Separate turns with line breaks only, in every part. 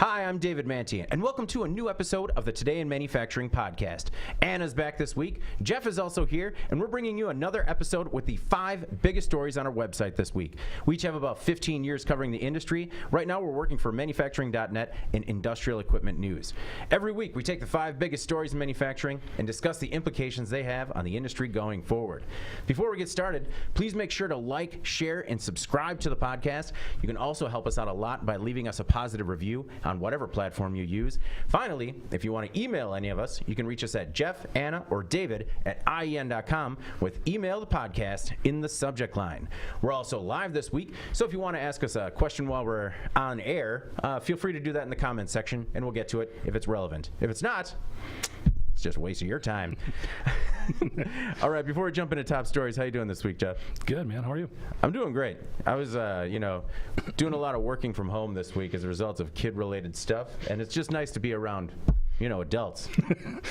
Hi, I'm David Mantian, and welcome to a new episode of the Today in Manufacturing podcast. Anna's back this week, Jeff is also here, and we're bringing you another episode with the 5 biggest stories on our website this week. We each have about 15 years covering the industry. Right now, we're working for manufacturing.net and industrial equipment news. Every week, we take the 5 biggest stories in manufacturing and discuss the implications they have on the industry going forward. Before we get started, please make sure to like, share, and subscribe to the podcast. You can also help us out a lot by leaving us a positive review on whatever platform you use. Finally, if you want to email any of us, you can reach us at Jeff, Anna, or David at IEN.com with email the podcast in the subject line. We're also live this week, so if you want to ask us a question while we're on air, feel free to do that in the comments section, and we'll get to it if it's relevant. If it's not, it's just a waste of your time. All right, before we jump into top stories, how you doing this week, Jeff?
Good, man. How are you?
I'm doing great. I was, doing a lot of working from home this week as a result of kid-related stuff, and it's just nice to be around, adults.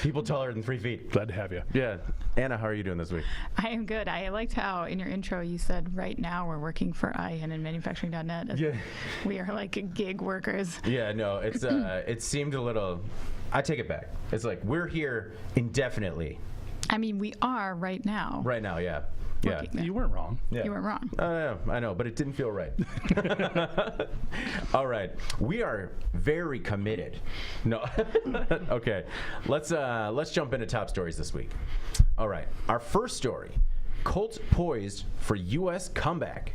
People taller than 3 feet.
Glad to have you.
Yeah. Anna, how are you doing this week?
I am good. I liked how in your intro you said right now we're working for IEN and manufacturing.net.
Yeah.
We are like gig workers.
Yeah, no, it's it seemed a little, I take it back. It's like we're here indefinitely.
I mean, we are right now.
Right now, yeah. Yeah.
You weren't wrong.
Yeah.
You weren't wrong.
I know, but it didn't feel right. All right, we are very committed. No, okay. Let's jump into top stories this week. All right, our first story: Colt poised for U.S. comeback.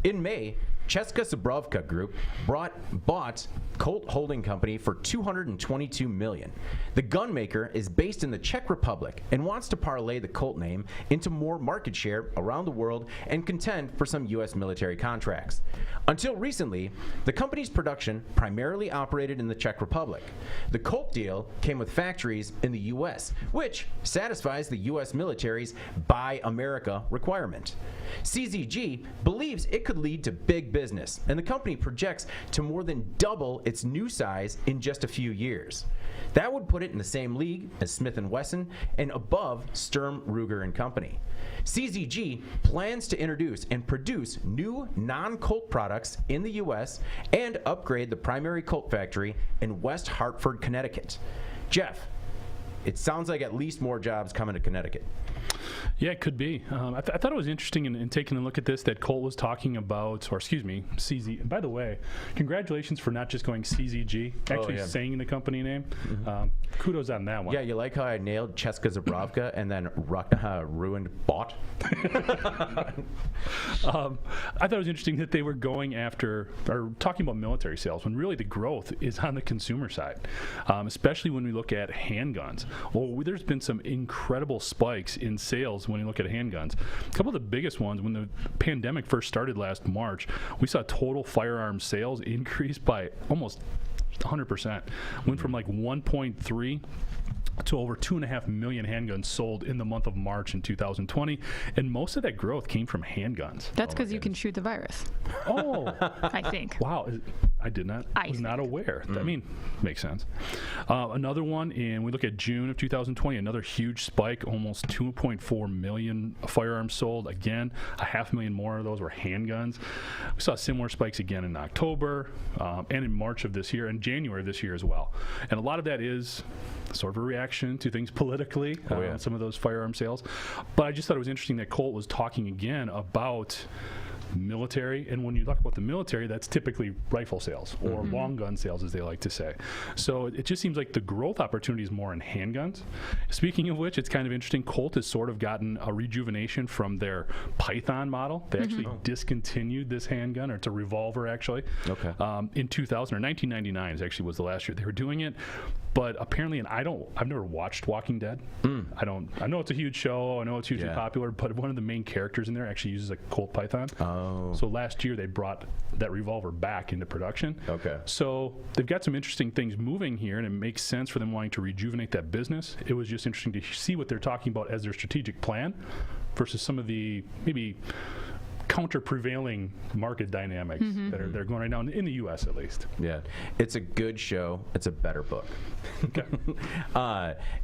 In May, Česká Zbrojovka Group bought Colt Holding Company for $222 million. The gun maker is based in the Czech Republic and wants to parlay the Colt name into more market share around the world and contend for some U.S. military contracts. Until recently, the company's production primarily operated in the Czech Republic. The Colt deal came with factories in the U.S., which satisfies the U.S. military's Buy America requirement. CZG believes it could lead to big business, and the company projects to more than double its new size in just a few years. That would put it in the same league as Smith & Wesson and above Sturm, Ruger & Company. CZG plans to introduce and produce new non-Colt products in the U.S. and upgrade the primary Colt factory in West Hartford, Connecticut. Jeff, it sounds like at least more jobs coming to Connecticut.
Yeah, it could be. I thought it was interesting in taking a look at this that Colt was talking about, or excuse me, CZ. And by the way, congratulations for not just going CZG, actually saying the company name. Mm-hmm. Kudos on that one.
Yeah, you like how I nailed Česká Zbrojovka and then ruined bought?
I thought it was interesting that they were going after, or talking about military sales, when really the growth is on the consumer side, especially when we look at handguns. Well, there's been some incredible spikes in sales when you look at handguns. A couple of the biggest ones, when the pandemic first started last March, we saw total firearms sales increase by almost 100%. Went from like 1.3 to over 2.5 million handguns sold in the month of March in 2020, and most of that growth came from handguns.
That's because you can shoot the virus.
Oh,
I think.
Wow, I did not. I was not aware. I mean, makes sense. Another one, and we look at June of 2020, another huge spike, almost 2.4 million firearms sold. Again, 500,000 more of those were handguns. We saw similar spikes again in October and in March of this year and January of this year as well. And a lot of that is sort of a reaction to things politically, some of those firearm sales. But I just thought it was interesting that Colt was talking again about military, and when you talk about the military, that's typically rifle sales or long gun sales, as they like to say. So it just seems like the growth opportunity is more in handguns. Speaking of which, it's kind of interesting, Colt has sort of gotten a rejuvenation from their Python model. They actually discontinued this handgun, or it's a revolver actually, in 2000, or 1999 actually was the last year they were doing it. But apparently, and I've never watched Walking Dead. I know it's a huge show. I know it's hugely popular, but one of the main characters in there actually uses a Colt Python. So last year they brought that revolver back into production. So they've got some interesting things moving here, and it makes sense for them wanting to rejuvenate that business. It was just interesting to see what they're talking about as their strategic plan versus some of the maybe counter-prevailing market dynamics that are going right now in the U.S. at least.
Yeah, it's a good show. It's a better book.
Okay.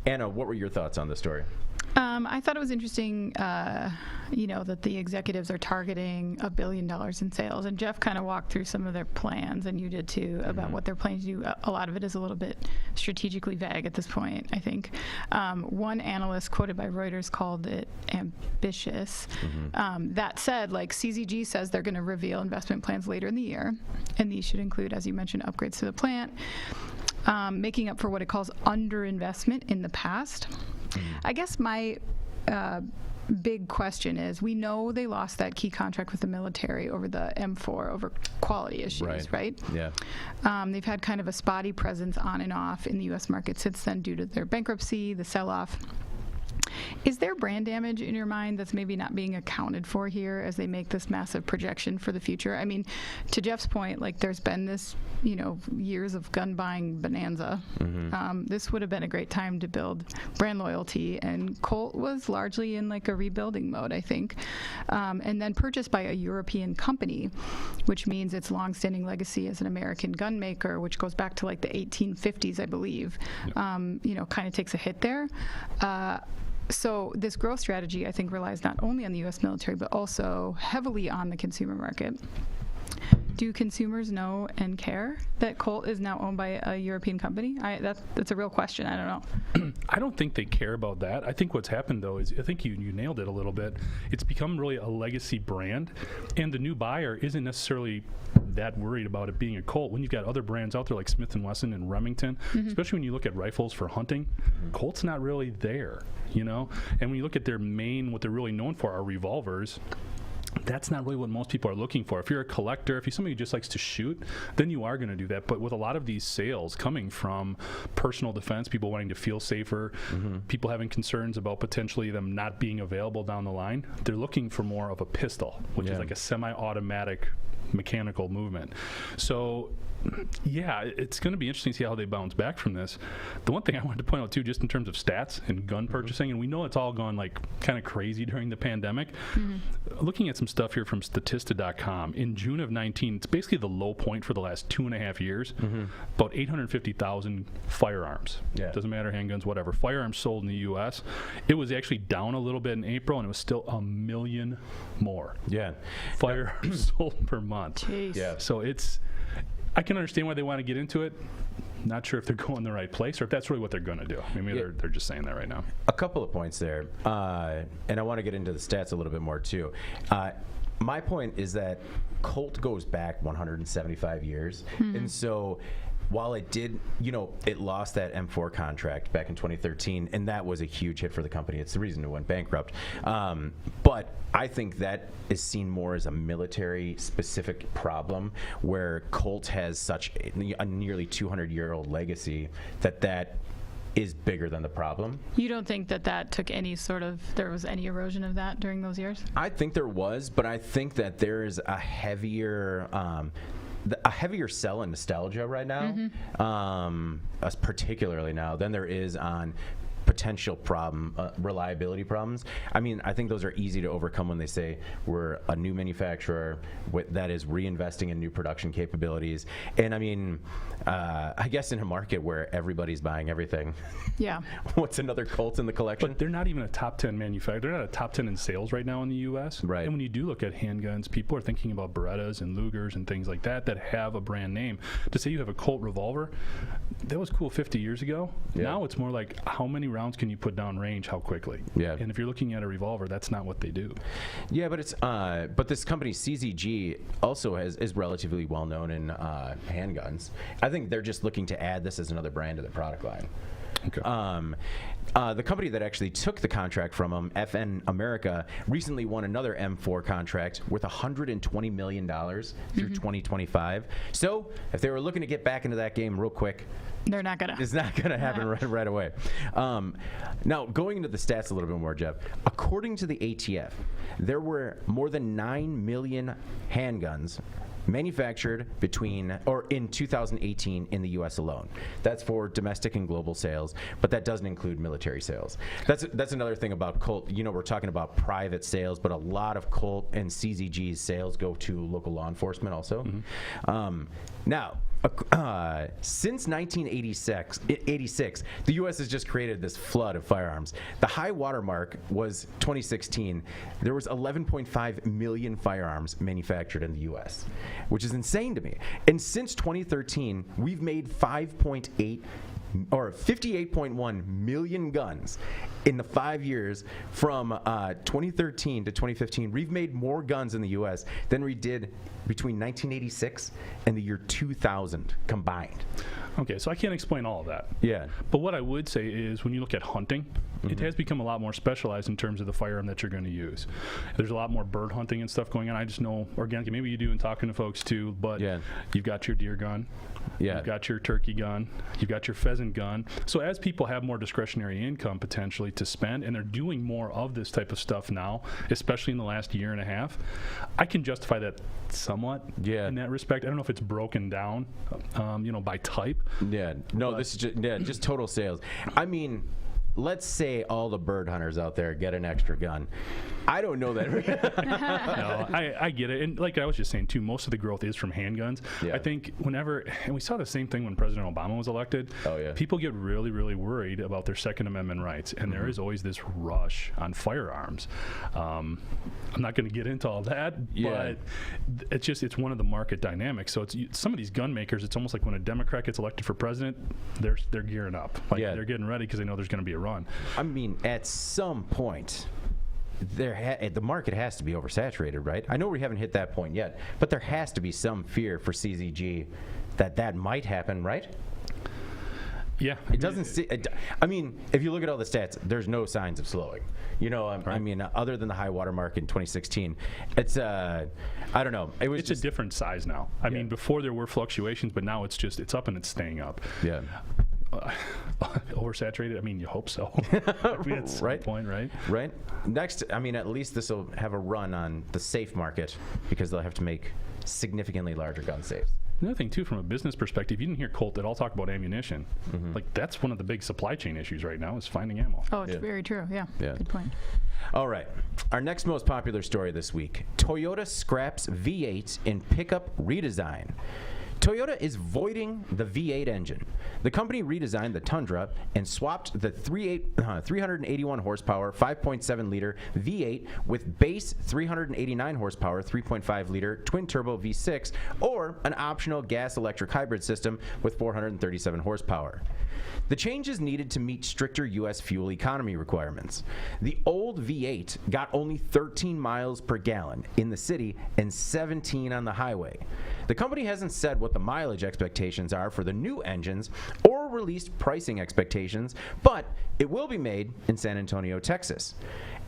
Anna, what were your thoughts on this story?
I thought it was interesting, that the executives are targeting $1 billion in sales. And Jeff kind of walked through some of their plans, and you did too, about what they're planning to do. A lot of it is a little bit strategically vague at this point, I think. One analyst quoted by Reuters called it ambitious. That said, CZG says they're going to reveal investment plans later in the year, and these should include, as you mentioned, upgrades to the plant, making up for what it calls underinvestment in the past. I guess my big question is, we know they lost that key contract with the military over the M4 over quality issues, right?
Yeah.
They've had kind of a spotty presence on and off in the U.S. market since then due to their bankruptcy, the sell-off. Is there brand damage in your mind that's maybe not being accounted for here as they make this massive projection for the future? I mean, to Jeff's point, there's been this, years of gun buying bonanza. This would have been a great time to build brand loyalty, and Colt was largely in a rebuilding mode, I think. And then purchased by a European company, which means its longstanding legacy as an American gun maker, which goes back to the 1850s, I believe, kind of takes a hit there. So this growth strategy, I think, relies not only on the U.S. military, but also heavily on the consumer market. Do consumers know and care that Colt is now owned by a European company? That's a real question. I don't know.
I don't think they care about that. I think what's happened, though, is I think you nailed it a little bit. It's become really a legacy brand, and the new buyer isn't necessarily that worried about it being a Colt when you've got other brands out there like Smith & Wesson and Remington, especially when you look at rifles for hunting. Colt's not really there, And when you look at their what they're really known for are revolvers. That's not really what most people are looking for. If you're a collector, if you're somebody who just likes to shoot, then you are going to do that. But with a lot of these sales coming from personal defense, people wanting to feel safer, people having concerns about potentially them not being available down the line, they're looking for more of a pistol, which is like a semi-automatic mechanical movement. So yeah, it's going to be interesting to see how they bounce back from this. The one thing I wanted to point out too, just in terms of stats and gun purchasing, and we know it's all gone kind of crazy during the pandemic. Looking at some stuff here from Statista.com, in June of 19, it's basically the low point for the last 2.5 years. About 850,000 firearms. Doesn't matter, handguns, whatever. Firearms sold in the U.S. It was actually down a little bit in April, and it was still 1 million more. Firearms sold per month.
Jeez.
So I can understand why they want to get into it. Not sure if they're going the right place or if that's really what they're going to do. Maybe they're just saying that right now.
A couple of points there, and I want to get into the stats a little bit more too. My point is that Colt goes back 175 years, and so while it did, it lost that M4 contract back in 2013, and that was a huge hit for the company. It's the reason it went bankrupt. But I think that is seen more as a military-specific problem, where Colt has such a nearly 200-year-old legacy that is bigger than the problem.
You don't think that took there was any erosion of that during those years?
I think there was, but I think that there is a heavier sell in nostalgia right now, particularly now, than there is on potential reliability problems. I mean, I think those are easy to overcome when they say we're a new manufacturer that is reinvesting in new production capabilities. And I mean, I guess in a market where everybody's buying everything, what's another Colt in the collection?
But they're not even a top 10 manufacturer. They're not a top 10 in sales right now in the U.S.
Right.
And when you do look at handguns, people are thinking about Berettas and Lugers and things like that have a brand name. To say you have a Colt revolver, that was cool 50 years ago. Now it's more like, how many rounds can you put down range, how quickly? And if you're looking at a revolver, that's not what they do.
But it's but this company CZG also is relatively well known in handguns. I think they're just looking to add this as another brand to their product line.
Okay.
The company that actually took the contract from them, FN America, recently won another M4 contract worth $120 million through 2025. So if they were looking to get back into that game real quick,
they're not gonna.
It's not gonna happen right away. Now, going into the stats a little bit more, Jeff. According to the ATF, there were more than 9 million handguns manufactured in 2018 in the U.S. alone. That's for domestic and global sales, but that doesn't include military sales. That's another thing about Colt. We're talking about private sales, but a lot of Colt and CZG's sales go to local law enforcement also. Now, Since 1986, the U.S. has just created this flood of firearms. The high watermark was 2016. There was 11.5 million firearms manufactured in the U.S., which is insane to me. And since 2013, we've made 58.1 million guns in the 5 years from 2013 to 2015. We've made more guns in the U.S. than we did between 1986 and the year 2000 combined.
Okay, so I can't explain all of that.
Yeah.
But what I would say is when you look at hunting, it has become a lot more specialized in terms of the firearm that you're going to use. There's a lot more bird hunting and stuff going on. I just know organically, maybe you do in talking to folks too, but you've got your deer gun. You've got your turkey gun. You've got your pheasant gun. So as people have more discretionary income potentially to spend, and they're doing more of this type of stuff now, especially in the last year and a half, I can justify that somewhat in that respect. I don't know if it's broken down, by type.
Yeah. No, this is just total sales. I mean, let's say all the bird hunters out there get an extra gun. I don't know that.
No, I get it. And like I was just saying, too, most of the growth is from handguns. Yeah. I think whenever, and we saw the same thing when President Obama was elected, people get really, really worried about their Second Amendment rights. And there is always this rush on firearms. I'm not going to get into all that, but it's one of the market dynamics. So some of these gun makers, it's almost like when a Democrat gets elected for president, they're gearing up. They're getting ready because they know there's going to be a run.
I mean, at some point, the market has to be oversaturated, right? I know we haven't hit that point yet, but there has to be some fear for CZG that might happen, right?
Yeah.
It doesn't I mean, if you look at all the stats, there's no signs of slowing. I mean, other than the high water mark in 2016, it's I don't know.
It's a different size now. I mean, before there were fluctuations, but now it's up and it's staying up.
Yeah.
Oversaturated? I mean, you hope so. At some point, right?
Right. Next, I mean, at least this will have a run on the safe market because they'll have to make significantly larger gun safes.
Another thing, too, from a business perspective, you didn't hear Colt at all talk about ammunition. Like, that's one of the big supply chain issues right now is finding ammo.
Oh, it's very true. Yeah. Good point.
All right. Our next most popular story this week, Toyota scraps V8 in pickup redesign. Toyota is voiding the V8 engine. The company redesigned the Tundra and swapped the 381 horsepower 5.7-liter V8 with base 389 horsepower 3.5-liter twin-turbo V6 or an optional gas-electric hybrid system with 437 horsepower. The changes needed to meet stricter U.S. fuel economy requirements. The old V8 got only 13 miles per gallon in the city and 17 on the highway. The company hasn't said what the mileage expectations are for the new engines or released pricing expectations, but it will be made in San Antonio, Texas.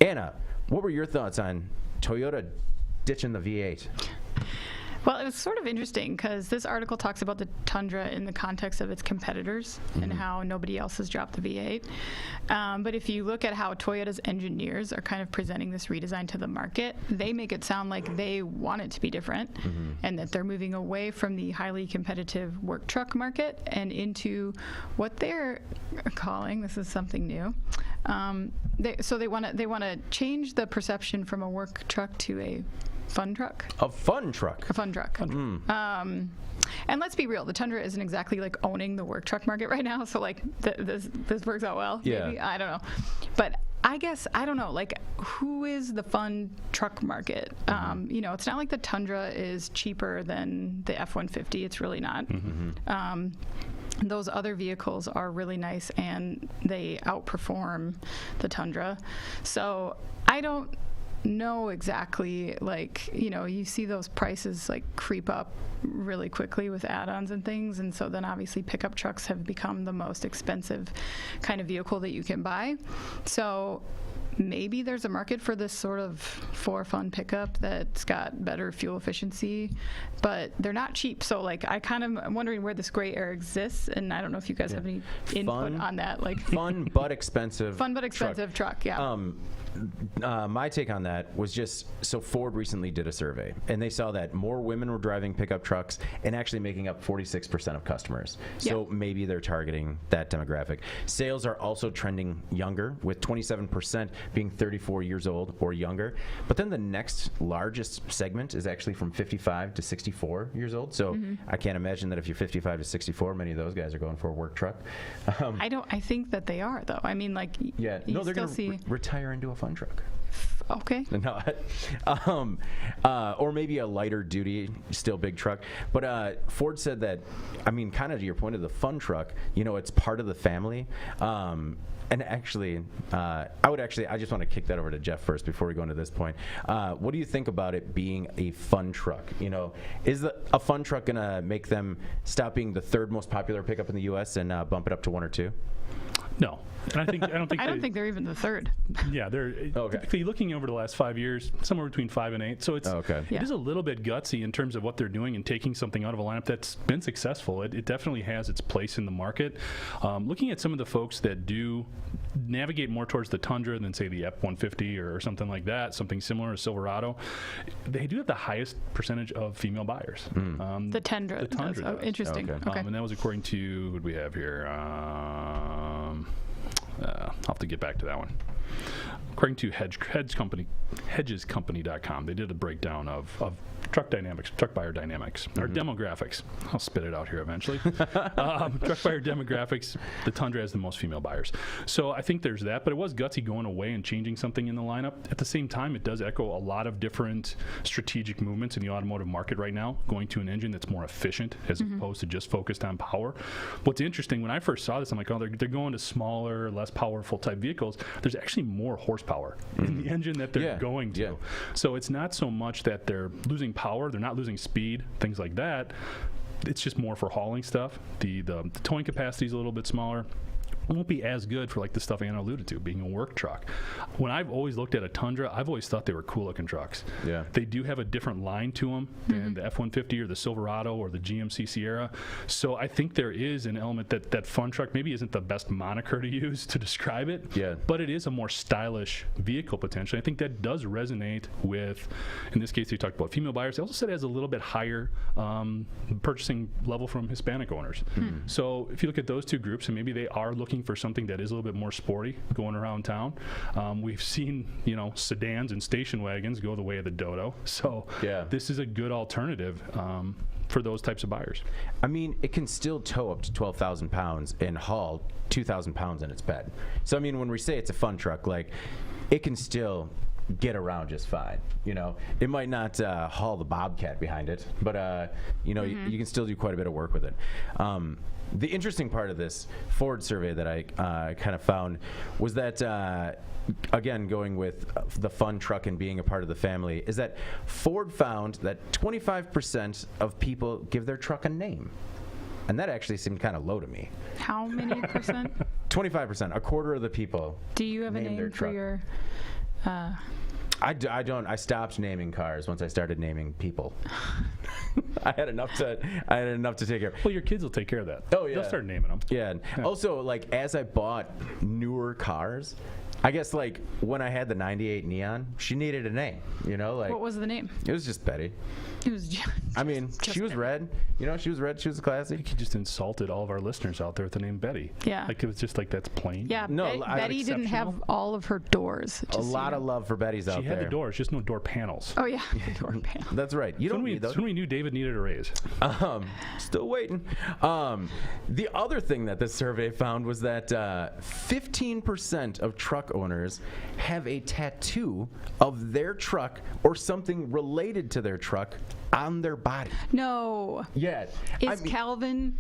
Anna, what were your thoughts on Toyota ditching the V8?
Well, it was sort of interesting because this article talks about the Tundra in the context of its competitors and how nobody else has dropped the V8. But if you look at how Toyota's engineers are kind of presenting this redesign to the market, they make it sound like they want it to be different and that they're moving away from the highly competitive work truck market and into what they're calling, this is something new, they want to change the perception from a work truck to a fun truck.
A fun truck.
A fun truck. And let's be real, the Tundra isn't exactly like owning the work truck market right now, so like this works out well.
Yeah.
Maybe? I don't know. But I guess, I don't know, like who is the fun truck market? It's not like the Tundra is cheaper than the F-150. It's really not. Those other vehicles are really nice and they outperform the Tundra. So I don't know exactly, you see those prices creep up really quickly with add-ons and things, and so then obviously pickup trucks have become the most expensive kind of vehicle that you can buy. So maybe there's a market for this sort of for fun pickup that's got better fuel efficiency, but they're not cheap. So I'm wondering where this gray area exists, and I don't know if you guys have any input on that.
Fun but expensive.
Fun but expensive truck. Yeah.
My take on that was so Ford recently did a survey, and they saw that more women were driving pickup trucks and actually making up 46% of customers. So maybe they're targeting that demographic. Sales are also trending younger, with 27% being 34 years old or younger. But then the next largest segment is actually from 55 to 64 years old. So I can't imagine that if you're 55 to 64, many of those guys are going for a work truck.
I think that they are, though. I mean, like,
yeah, no, they're going to retire into a fun truck.
Okay.
No, or maybe a lighter duty, still big truck. But Ford said that, I mean, kind of to your point of the fun truck, you know, it's part of the family. And actually, I just want to kick that over to Jeff first before we go into this point. What do you think about it being a fun truck? You know, is a fun truck going to make them stop being the third most popular pickup in the U.S. and bump it up to 1 or 2?
No. And I don't think
they're even the third.
Yeah, they're typically looking over the last 5 years, somewhere between 5 and 8. So it is a little bit gutsy in terms of what they're doing and taking something out of a lineup that's been successful. It definitely has its place in the market. Looking at some of the folks that do navigate more towards the Tundra than, say, the F-150 or something like that, something similar, a Silverado, they do have the highest percentage of female buyers.
The Tundra. Oh, interesting. Okay.
And that was according to, what do we have here? I'll have to get back to that one. According to hedgescompany.com, they did a breakdown of truck dynamics, truck buyer dynamics, or demographics. I'll spit it out here eventually. Truck buyer demographics, the Tundra has the most female buyers. So I think there's that, but it was gutsy going away and changing something in the lineup. At the same time, it does echo a lot of different strategic movements in the automotive market right now, going to an engine that's more efficient as opposed to just focused on power. What's interesting, when I first saw this, I'm like, oh, they're going to smaller, less powerful type vehicles. There's actually more horsepower in the engine that they're going to. So it's not so much that they're losing power, they're not losing speed, things like that. It's just more for hauling stuff. The towing capacity is a little bit smaller. It won't be as good for like the stuff Anna alluded to, being a work truck. When I've always looked at a Tundra, I've always thought they were cool looking trucks. Yeah. They do have a different line to them than the F-150 or the Silverado or the GMC Sierra. So I think there is an element that fun truck maybe isn't the best moniker to use to describe it, but it is a more stylish vehicle potentially. I think that does resonate with, in this case, they talked about female buyers. They also said it has a little bit higher purchasing level from Hispanic owners. So if you look at those two groups, and maybe they are looking for something that is a little bit more sporty going around town. We've seen, sedans and station wagons go the way of the Dodo. So this is a good alternative for those types of buyers.
I mean, it can still tow up to 12,000 pounds and haul 2,000 pounds in its bed. So, I mean, when we say it's a fun truck, like, it can still get around just fine. It might not haul the Bobcat behind it, but you can still do quite a bit of work with it. The interesting part of this Ford survey that I kind of found was that, again, going with the fun truck and being a part of the family, is that Ford found that 25% of people give their truck a name. And that actually seemed kind of low to me.
How many percent?
25%. A quarter of the people.
Do you have a name for your...
I don't. I stopped naming cars once I started naming people. I had enough to take care of.
Well, your kids will take care of that.
Oh yeah,
they'll start naming them.
Yeah. Also, like, as I bought newer cars, I guess, like, when I had the 98 Neon, she needed a name, like.
What was the name?
It was just Betty.
It was just
she was red. She was red. She was classy.
I think you just insulted all of our listeners out there with the name Betty.
Yeah.
Like, it was just like, that's plain.
Yeah, no, Betty didn't have all of her doors.
A lot of love for Betty's out there.
She had the doors, just no door panels.
Oh, yeah, door panels.
That's right. You don't need those.
When we knew David needed a raise.
Still waiting. The other thing that this survey found was that 15% of truck owners have a tattoo of their truck or something related to their truck on their body.
No.
Yeah.
Is Calvin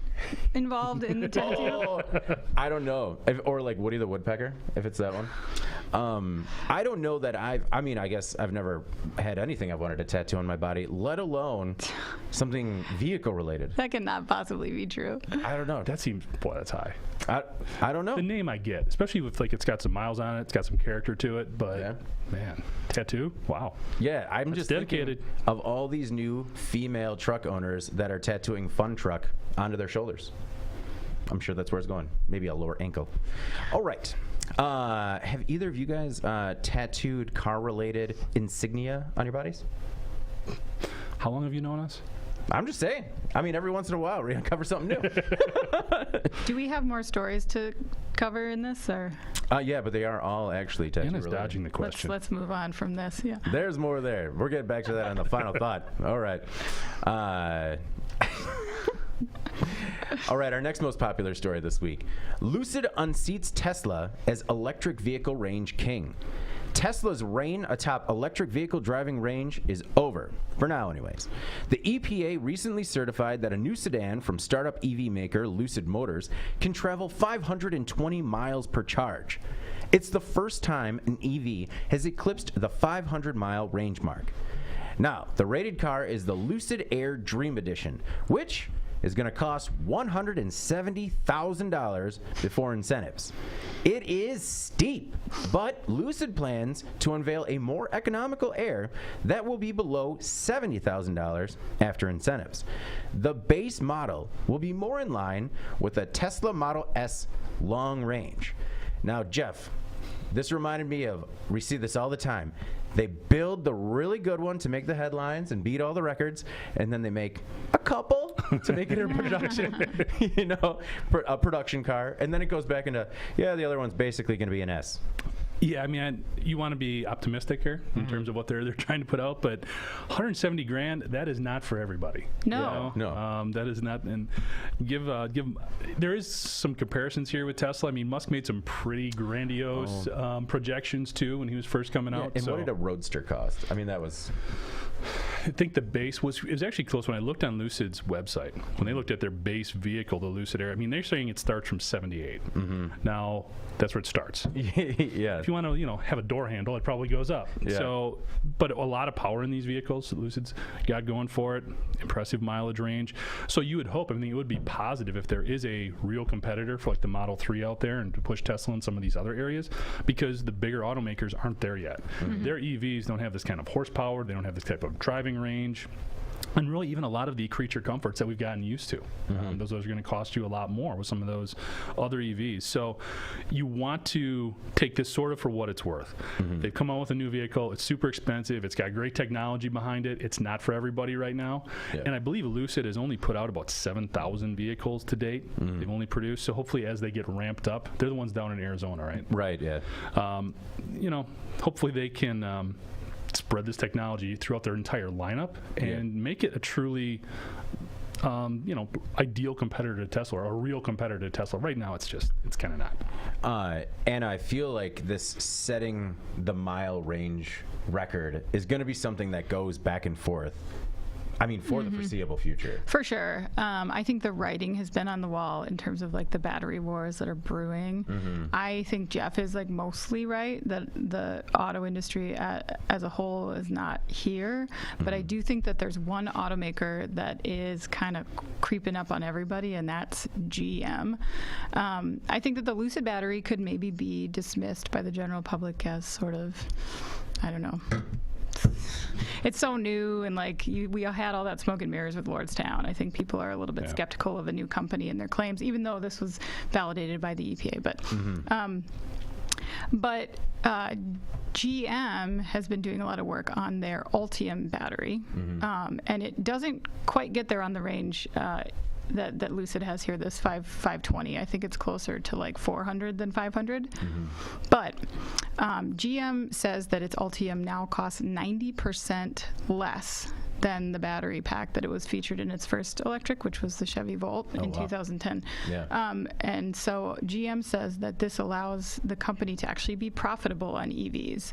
involved in the tattoo?
I don't know. Or like Woody the Woodpecker, if it's that one. I don't know that I guess I've never had anything I've wanted to tattoo on my body, let alone something vehicle related.
That cannot possibly be true.
I don't know.
That seems, that's high.
I don't know.
The name I get, especially if it's got some miles on it, it's got some character to it, but man, tattoo? Wow.
Yeah, I'm just
dedicated.
Thinking of all these new female truck owners that are tattooing fun truck onto their shoulders. I'm sure that's where it's going. Maybe a lower ankle. All right. Have either of you guys tattooed car-related insignia on your bodies?
How long have you known us?
I'm just saying. I mean, every once in a while, we're going to cover something new.
Do we have more stories to cover in this, or?
Yeah, but they are all actually technically
Anna's
related.
dodging the question.
Let's move on from this. Yeah.
There's more there. We're getting back to that on the final thought. All right. All right, our next most popular story this week. Lucid unseats Tesla as electric vehicle range king. Tesla's reign atop electric vehicle driving range is over, for now anyways. The EPA recently certified that a new sedan from startup EV maker Lucid Motors can travel 520 miles per charge. It's the first time an EV has eclipsed the 500-mile range mark. Now, the rated car is the Lucid Air Dream Edition, which is going to cost $170,000 before incentives. It is steep, but Lucid plans to unveil a more economical Air that will be below $70,000 after incentives. The base model will be more in line with a Tesla Model S long range. Now, Jeff, this reminded me of, we see this all the time. They build the really good one to make the headlines and beat all the records, and then they make a couple to make it a production, a production car, and then it goes back into, the other one's basically going to be an S.
Yeah, I mean, you want to be optimistic here in terms of what they're trying to put out, but $170,000, that is not for everybody.
No,
no,
that is not. And there is some comparisons here with Tesla. I mean, Musk made some pretty grandiose projections too when he was first coming out.
And what did a Roadster cost? I mean, that was.
I think the base it was actually close when I looked on Lucid's website. When they looked at their base vehicle, the Lucid Air, I mean, they're saying it starts from 78. Now, that's where it starts.
Yeah.
If you want to, have a door handle, it probably goes up.
Yeah.
So, but a lot of power in these vehicles. Lucid's got going for it. Impressive mileage range. So you would hope, I mean, it would be positive if there is a real competitor for like the Model 3 out there and to push Tesla in some of these other areas, because the bigger automakers aren't there yet. Their EVs don't have this kind of horsepower. They don't have this type of driving range. And really, even a lot of the creature comforts that we've gotten used to. Those are going to cost you a lot more with some of those other EVs. So you want to take this sort of for what it's worth. They've come out with a new vehicle. It's super expensive. It's got great technology behind it. It's not for everybody right now. Yeah. And I believe Lucid has only put out about 7,000 vehicles to date. They've only produced. So hopefully as they get ramped up, they're the ones down in Arizona, right?
Right, yeah.
Hopefully they can spread this technology throughout their entire lineup and make it a truly ideal competitor to Tesla, or a real competitor to Tesla. Right now it's kind of not.
And I feel like this setting the mile range record is going to be something that goes back and forth. I mean, for the foreseeable future.
For sure. I think the writing has been on the wall in terms of like the battery wars that are brewing. I think Jeff is like mostly right that the auto industry as a whole is not here. But I do think that there's one automaker that is kind of creeping up on everybody, and that's GM. I think that the Lucid battery could maybe be dismissed by the general public as sort of, I don't know. It's so new, and like we had all that smoke and mirrors with Lordstown. I think people are a little bit skeptical of a new company and their claims, even though this was validated by the EPA. But GM has been doing a lot of work on their Ultium battery, and it doesn't quite get there on the range that Lucid has here, this 520. I think it's closer to like 400 than 500. But GM says that its Ultium now costs 90% less than the battery pack that it was featured in its first electric, which was the Chevy Volt in 2010.
Yeah.
And so GM says that this allows the company to actually be profitable on EVs,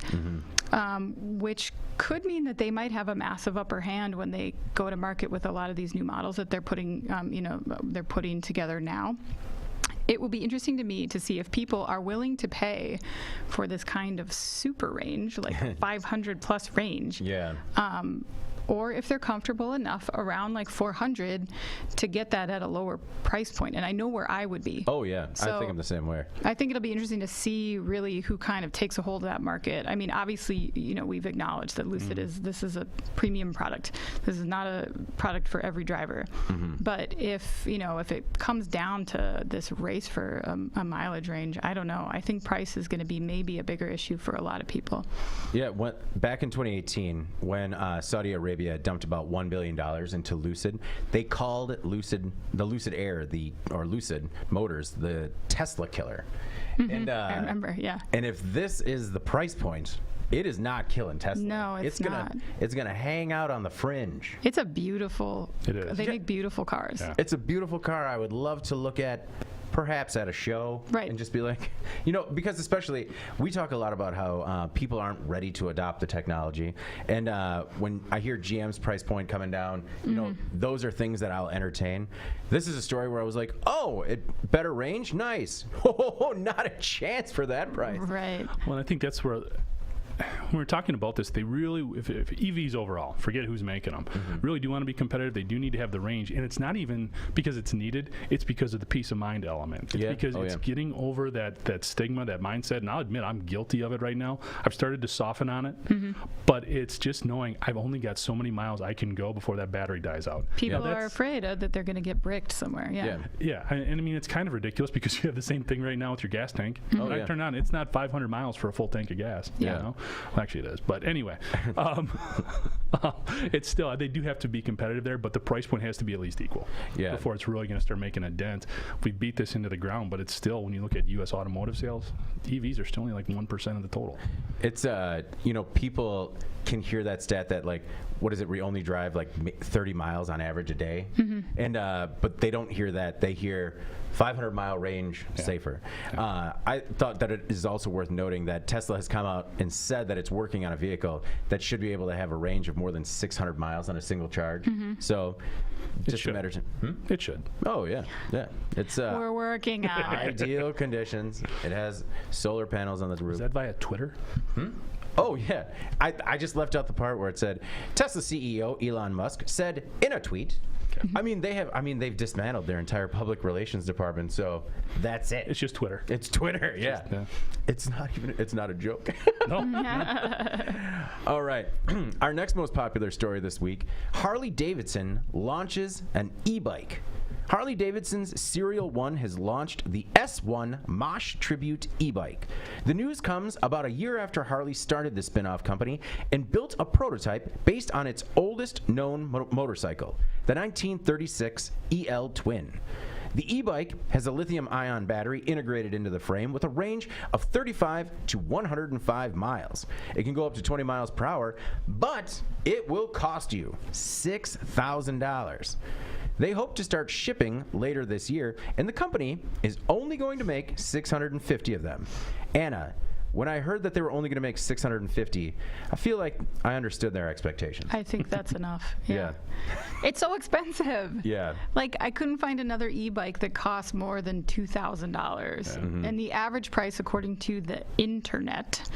which could mean that they might have a massive upper hand when they go to market with a lot of these new models that they're putting, they're putting together now. It will be interesting to me to see if people are willing to pay for this kind of super range, like 500 plus range.
Yeah.
Or if they're comfortable enough around like 400 to get that at a lower price point. And I know where I would be.
Oh, yeah.
So
I think I'm the same way.
I think it'll be interesting to see really who kind of takes a hold of that market. I mean, obviously, we've acknowledged that Lucid this is a premium product. This is not a product for every driver. But if it comes down to this race for a mileage range, I don't know. I think price is going to be maybe a bigger issue for a lot of people.
Yeah, back in 2018, when Saudi Arabia Arabia dumped about $1 billion into Lucid. They called the Lucid Air, or Lucid Motors, the Tesla killer. And
I remember, yeah.
And if this is the price point, it is not killing Tesla.
No, it's not.
It's gonna hang out on the fringe.
It's a beautiful.
It is.
They make beautiful cars.
Yeah.
It's a beautiful car. I would love to look at, perhaps at a show,
right,
and just be like, because especially we talk a lot about how people aren't ready to adopt the technology, and when I hear GM's price point coming down, those are things that I'll entertain. This is a story where I was like, oh, better range, nice. Oh, not a chance for that price.
Right.
Well, I think that's where. When we're talking about this, they really, if EVs overall, forget who's making them, really do want to be competitive. They do need to have the range, and it's not even because it's needed. It's because of the peace of mind element. It's because it's getting over that stigma, that mindset. And I'll admit I'm guilty of it right now. I've started to soften on it, but it's just knowing I've only got so many miles I can go before that battery dies out.
People are afraid that they're going to get bricked somewhere.
Yeah. And I mean, it's kind of ridiculous because you have the same thing right now with your gas tank. When I turn on, it's not 500 miles for a full tank of gas. You know? Well, actually, it is. But anyway, it's still, they do have to be competitive there, but the price point has to be at least equal before it's really going to start making a dent. We beat this into the ground, but it's still, when you look at U.S. automotive sales, EVs are still only like 1% of the total.
It's, people can hear that stat that, like, what is it, we only drive like 30 miles on average a day. And but they don't hear that. They hear 500-mile range safer. I thought that it is also worth noting that Tesla has come out and said that it's working on a vehicle that should be able to have a range of more than 600 miles on a single charge. So just a matter of
It should.
Oh, yeah. It's
we're working on
ideal conditions. It has solar panels on the roof.
Is that via Twitter?
Oh, yeah. I just left out the part where it said Tesla CEO Elon Musk said in a tweet. They've dismantled their entire public relations department, so that's it.
It's just Twitter.
It's Twitter, It's not a joke.
No.
All right. Our next most popular story this week, Harley Davidson launches an e-bike. Harley Davidson's Serial 1 has launched the S1 Mosh Tribute e-bike. The news comes about a year after Harley started the spin-off company and built a prototype based on its oldest known motorcycle, the 1936 EL Twin. The e-bike has a lithium-ion battery integrated into the frame with a range of 35 to 105 miles. It can go up to 20 miles per hour, but it will cost you $6,000. They hope to start shipping later this year, and the company is only going to make 650 of them. Anna, when I heard that they were only going to make 650, I feel like I understood their expectations.
I think that's enough. Yeah. It's so expensive.
Yeah.
Like, I couldn't find another e-bike that costs more than $2,000. And the average price, according to the internet,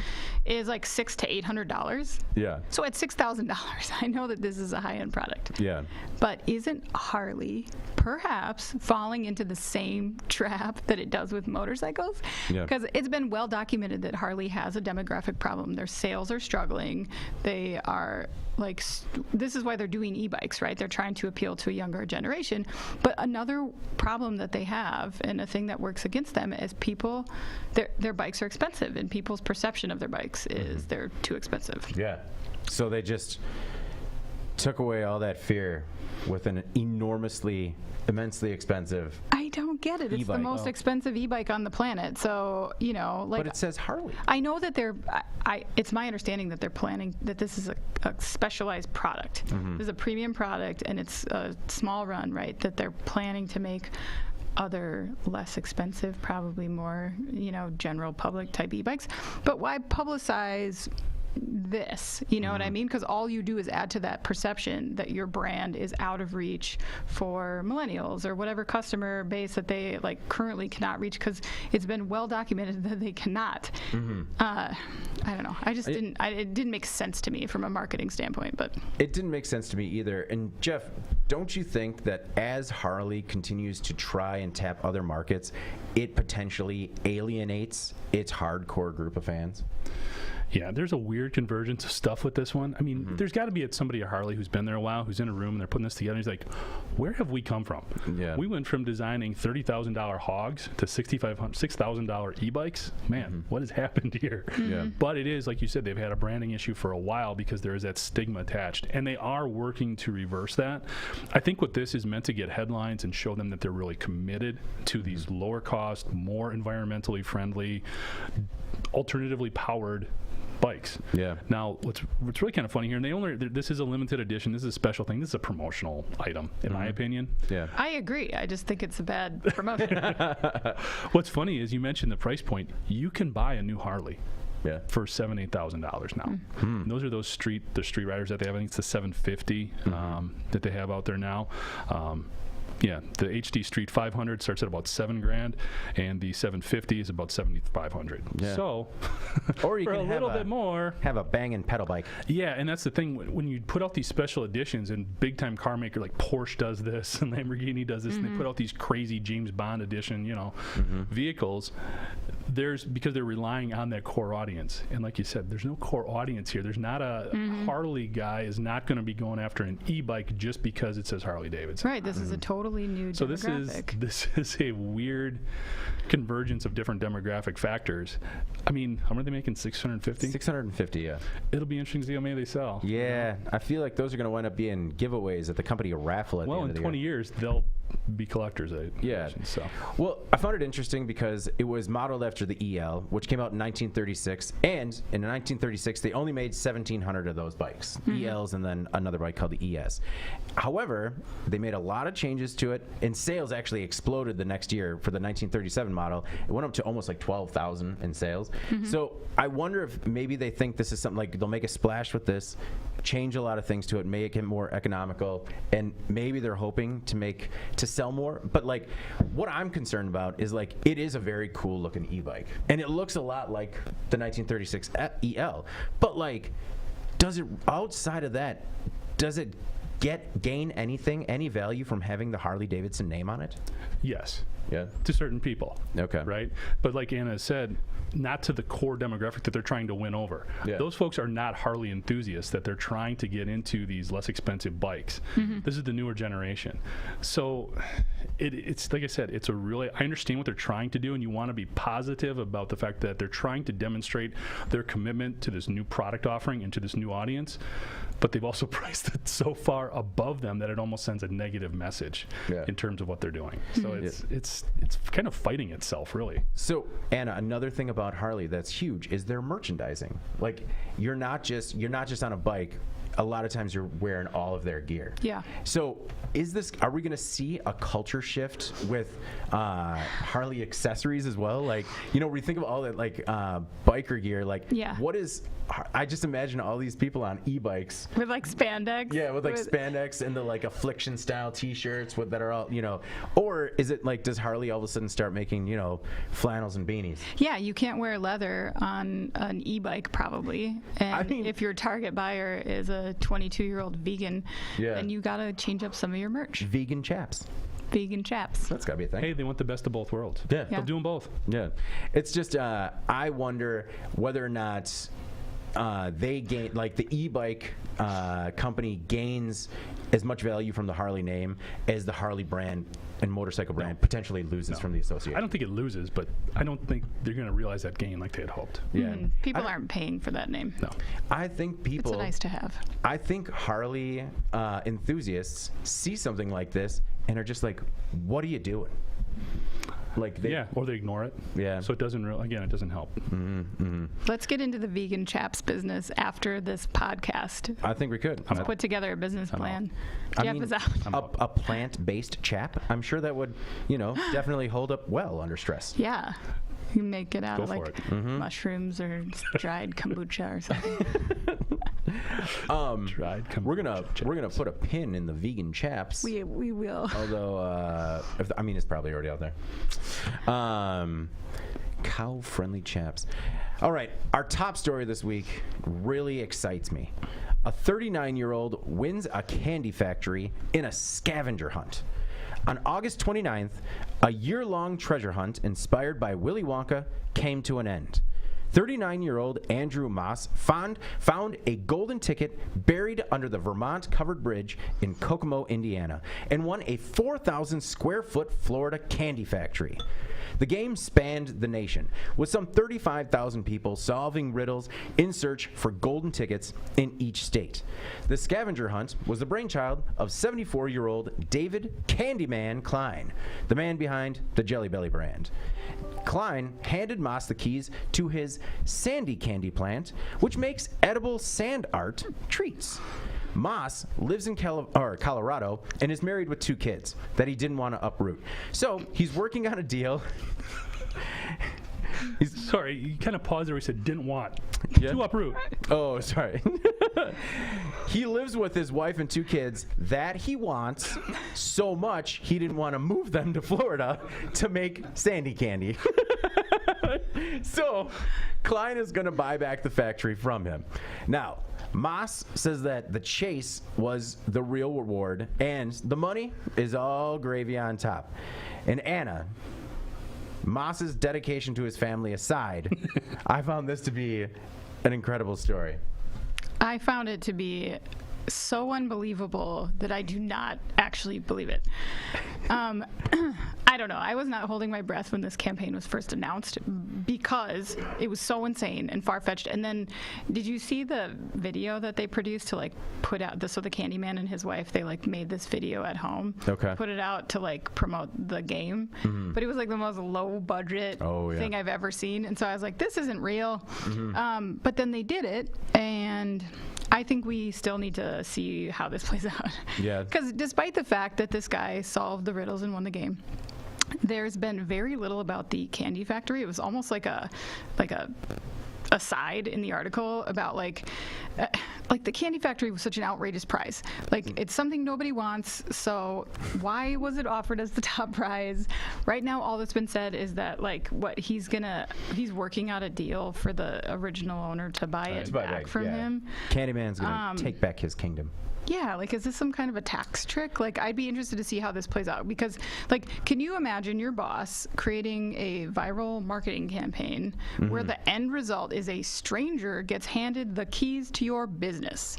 is like $600 to $800.
Yeah.
So at $6,000, I know that this is a high-end product.
Yeah.
But isn't Harley perhaps falling into the same trap that it does with motorcycles? Because it's been well documented that Harley has a demographic problem. Their sales are struggling. They are like, this is why they're doing e-bikes, right? They're trying to appeal to a younger generation. But another problem that they have, and a thing that works against them, is people, their bikes are expensive, and people's perception of their bikes is they're too expensive.
Yeah. So they just took away all that fear with an immensely expensive
I don't get it. It's the most expensive e-bike on the planet. So,
but it says Harley.
I know that it's my understanding that they're planning that this is a specialized product. This is a premium product, and it's a small run, right? That they're planning to make other less expensive, probably more, general public type e-bikes. But why publicize this, you know what I mean? Because all you do is add to that perception that your brand is out of reach for millennials or whatever customer base that they currently cannot reach, because it's been well documented that they cannot. I don't know. It didn't make sense to me from a marketing standpoint, but
it didn't make sense to me either. And Jeff, don't you think that as Harley continues to try and tap other markets, it potentially alienates its hardcore group of fans?
Yeah, there's a weird convergence of stuff with this one. I mean, there's got to be somebody at Harley who's been there a while, who's in a room, and they're putting this together. And he's like, where have we come from?
Yeah.
We went from designing $30,000 hogs to $6,000 e-bikes. Man, what has happened here?
Yeah.
But it is, like you said, they've had a branding issue for a while because there is that stigma attached. And they are working to reverse that. I think what this is meant to get headlines and show them that they're really committed to these lower cost, more environmentally friendly, alternatively powered bikes.
Yeah.
Now, what's really kind of funny here, and this is a limited edition. This is a special thing. This is a promotional item, in my opinion.
Yeah.
I agree. I just think it's a bad promotion.
What's funny is you mentioned the price point. You can buy a new Harley.
Yeah.
For $7,000-$8,000 now. And those are the street riders that they have. I think it's the 750 that they have out there now. Yeah, the HD Street 500 starts at about $7,000, and the 750 is about $7,500.
Yeah.
So,
or you
for
can
a little bit more,
have a banging pedal bike.
Yeah, and that's the thing when you put out these special editions, and big time car maker like Porsche does this, and Lamborghini does this, and they put out these crazy James Bond edition, vehicles. Because they're relying on that core audience, and like you said, there's no core audience here. There's not a Harley guy is not going to be going after an e-bike just because it says Harley Davidson.
Right. This is a totally new
So
demographic.
this is a weird convergence of different demographic factors. I mean, how much are they making? 650?
650, yeah.
It'll be interesting to see how many they sell.
Yeah, I feel like those are going to wind up being giveaways at the company raffle at the end of the year.
Well, in 20 years, they'll be collectors. So.
Well, I found it interesting because it was modeled after the EL, which came out in 1936, and in 1936 they only made 1,700 of those bikes, ELs, and then another bike called the ES. However, they made a lot of changes to it, and sales actually exploded the next year for the 1937 model. It went up to almost like 12,000 in sales. So I wonder if maybe they think this is something like they'll make a splash with this, change a lot of things to it, make it more economical, and maybe they're hoping to sell more. But like what I'm concerned about is like it is a very cool looking e-bike, and it looks a lot like the 1936 EL. But like, does it outside of that? Does it gain any value from having the Harley Davidson name on it?
Yes.
Yeah.
To certain people.
Okay.
Right? But like Anna said, not to the core demographic that they're trying to win over.
Yeah.
Those folks are not Harley enthusiasts that they're trying to get into these less expensive bikes. This is the newer generation. So it's like I said, I understand what they're trying to do, and you want to be positive about the fact that they're trying to demonstrate their commitment to this new product offering and to this new audience. But they've also priced it so far above them that it almost sends a negative message in terms of what they're doing. So it's kind of fighting itself, really.
So Anna, another thing about Harley that's huge is their merchandising. Like you're not just on a bike. A lot of times you're wearing all of their gear. Yeah. So are we going to see a culture shift with Harley accessories as well? Like, we think of all that like biker gear. Like, what is? I just imagine all these people on e-bikes
with like spandex.
Yeah, with like spandex and the like affliction style T-shirts that are all Or is it like does Harley all of a sudden start making flannels and beanies?
Yeah, you can't wear leather on an e-bike probably. And if your target buyer is a 22-year-old vegan, then you got to change up some of your merch.
Vegan chaps. That's got to be a thing.
Hey, they want the best of both worlds.
Yeah.
They'll do them both.
Yeah. It's just, I wonder whether or not they gain, like the e-bike company gains as much value from the Harley name as the Harley brand and motorcycle brand potentially loses from the association.
I don't think it loses, but I don't think they're going to realize that gain like they had hoped.
Yeah.
People aren't paying for that name.
No.
I think people...
It's a nice to have.
I think Harley enthusiasts see something like this and are just like, what are you doing? Like
or they ignore it.
Yeah.
So it doesn't it doesn't help.
Let's get into the vegan chaps business after this podcast.
I think we could.
Let's put together a business plan. Jeff is out.
A plant-based chap, I'm sure that would, definitely hold up well under stress.
Yeah. You make it out
Go
of like mushrooms or dried kombucha or something.
Dried kombucha.
We're gonna put a pin in the vegan chaps.
We will.
Although it's probably already out there. Cow-friendly chaps. All right, our top story this week really excites me. A 39-year-old wins a candy factory in a scavenger hunt. On August 29th, a year-long treasure hunt inspired by Willy Wonka came to an end. 39-year-old Andrew Moss found a golden ticket buried under the Vermont covered bridge in Kokomo, Indiana, and won a 4,000 square foot Florida candy factory. The game spanned the nation, with some 35,000 people solving riddles in search for golden tickets in each state. The scavenger hunt was the brainchild of 74-year-old David Candyman Klein, the man behind the Jelly Belly brand. Klein handed Moss the keys to his Sandy Candy plant, which makes edible sand art treats. Moss lives in Colorado and is married with 2 kids that he didn't want to uproot. So he's working on a deal.
Sorry, you kind of paused there. He said didn't want to uproot.
Oh, sorry. He lives with his wife and 2 kids that he wants so much he didn't want to move them to Florida to make sandy candy. So Klein is going to buy back the factory from him. Now, Moss says that the chase was the real reward and the money is all gravy on top. And Anna, Moss's dedication to his family aside, I found this to be an incredible story.
I found it to be so unbelievable that I do not actually believe it. I don't know. I was not holding my breath when this campaign was first announced because it was so insane and far-fetched. And then, did you see the video that they produced to put out? So the Candyman and his wife, they made this video at home.
Okay.
Put it out to promote the game. Mm-hmm. But it was the most low-budget thing I've ever seen. And so I was like, this isn't real. Mm-hmm. But then they did it, and I think we still need to see how this plays out.
Yeah.
Because despite the fact that this guy solved the riddles and won the game, there's been very little about the candy factory. It was almost like a aside in the article about the candy factory was such an outrageous prize. It's something nobody wants, so why was it offered as the top prize? Right now, all that's been said is that he's working out a deal for the original owner to buy it back from him.
Candyman's gonna take back his kingdom.
Yeah, is this some kind of a tax trick? I'd be interested to see how this plays out because, can you imagine your boss creating a viral marketing campaign where the end result is a stranger gets handed the keys to your business?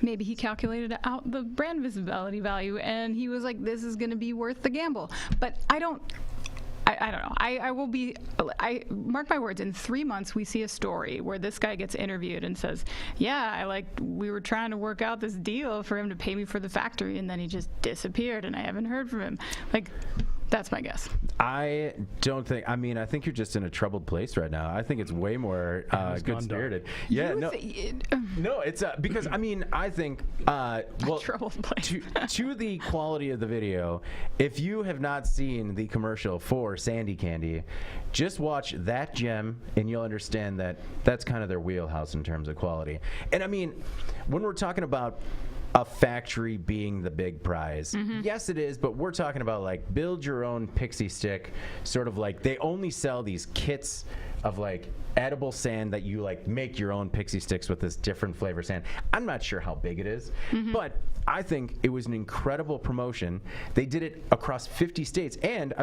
Maybe he calculated out the brand visibility value and he was like, this is going to be worth the gamble. But I don't know. I mark my words, in 3 months we see a story where this guy gets interviewed and says, yeah, we were trying to work out this deal for him to pay me for the factory, and then he just disappeared and I haven't heard from him. That's my guess.
I think you're just in a troubled place right now. I think it's way more good-spirited. Yeah, no, it's because I think
troubled place.
to the quality of the video, if you have not seen the commercial for Sandy Candy, just watch that gem and you'll understand that that's kind of their wheelhouse in terms of quality. And when we're talking about a factory being the big prize. Mm-hmm. Yes, it is, but we're talking about build your own pixie stick, sort of they only sell these kits of edible sand that you make your own pixie sticks with this different flavor sand. I'm not sure how big it is, but I think it was an incredible promotion. They did it across 50 states, and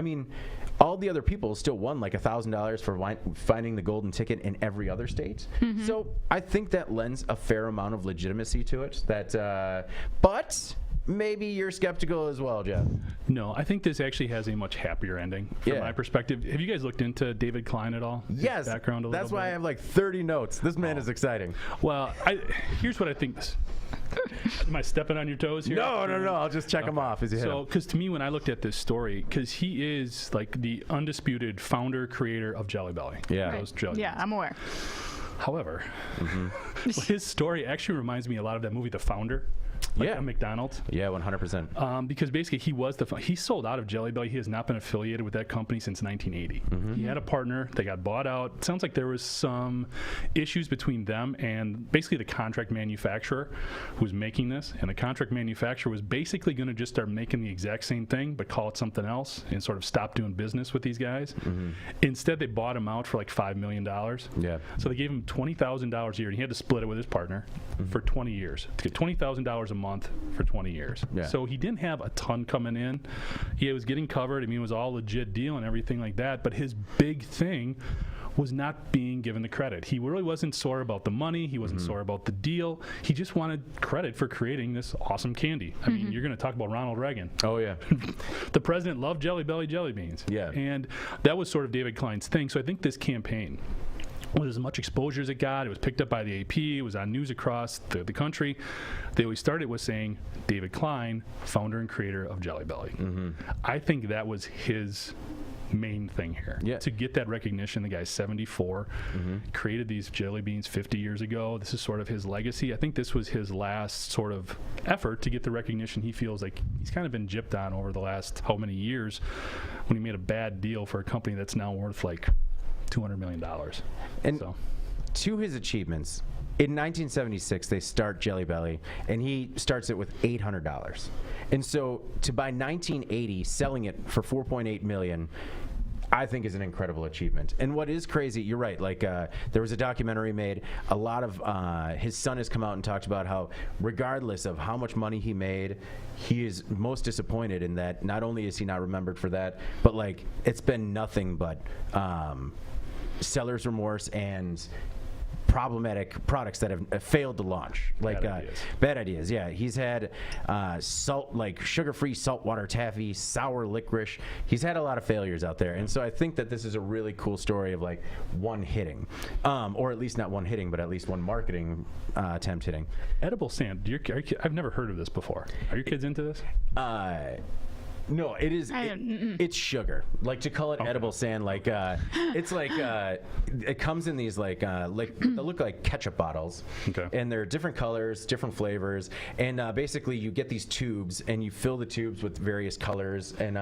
all the other people still won $1,000 for finding the golden ticket in every other state. Mm-hmm. So I think that lends a fair amount of legitimacy to it. But maybe you're skeptical as well, Jeff.
No, I think this actually has a much happier ending from my perspective. Have you guys looked into David Klein at all?
Yes.
His background a little
That's why
bit?
I have 30 notes. This man is exciting.
Well, here's what I think. Am I stepping on your toes here?
No. I'll just check him off as you hit him.
Because to me, when I looked at this story, because he is the undisputed founder, creator of Jelly Belly.
Yeah.
Those jelly
yeah, I'm aware.
However, his story actually reminds me a lot of that movie, The Founder. On McDonald's.
Yeah, 100%.
Because basically he sold out of Jelly Belly. He has not been affiliated with that company since 1980. Mm-hmm. He had a partner. They got bought out. It sounds like there was some issues between them and basically the contract manufacturer who was making this. And the contract manufacturer was basically going to just start making the exact same thing but call it something else and sort of stop doing business with these guys. Mm-hmm. Instead, they bought him out for $5 million.
Yeah.
So they gave him $20,000 a year, and he had to split it with his partner for 20 years to get $20,000 a month for 20 years. Yeah. So he didn't have a ton coming in. He was getting covered. It was all legit deal and everything like that. But his big thing was not being given the credit. He really wasn't sore about the money. He wasn't sore about the deal. He just wanted credit for creating this awesome candy. I mean, you're going to talk about Ronald Reagan.
Oh, yeah.
The president loved Jelly Belly jelly beans.
Yeah.
And that was sort of David Klein's thing. So I think this campaign with as much exposure as it got, it was picked up by the AP, it was on news across the country. They always started with saying, David Klein, founder and creator of Jelly Belly. I think that was his main thing here.
Yeah.
To get that recognition. The guy's 74, created these jelly beans 50 years ago. This is sort of his legacy. I think this was his last sort of effort to get the recognition he feels like he's kind of been gypped on over the last how many years when he made a bad deal for a company that's now worth like $200 million.
And to his achievements, in 1976, they start Jelly Belly, and he starts it with $800. And so to by 1980, selling it for $4.8 million, I think is an incredible achievement. And what is crazy, you're right, like there was a documentary made, a lot of his son has come out and talked about how regardless of how much money he made, he is most disappointed in that not only is he not remembered for that, but like it's been nothing but seller's remorse and problematic products that have failed to launch, like bad ideas. Yeah, he's had salt, like sugar-free saltwater taffy, sour licorice. He's had a lot of failures out there, and so I think that this is a really cool story of like one hitting, or at least not one hitting, but at least one marketing attempt hitting.
Edible sand. I've never heard of this before. Are your kids into this?
No, it is. It's sugar. Like to call it edible sand, like it's like it comes in these like they look like ketchup bottles, and they're different colors, different flavors, and basically you get these tubes and you fill the tubes with various colors, and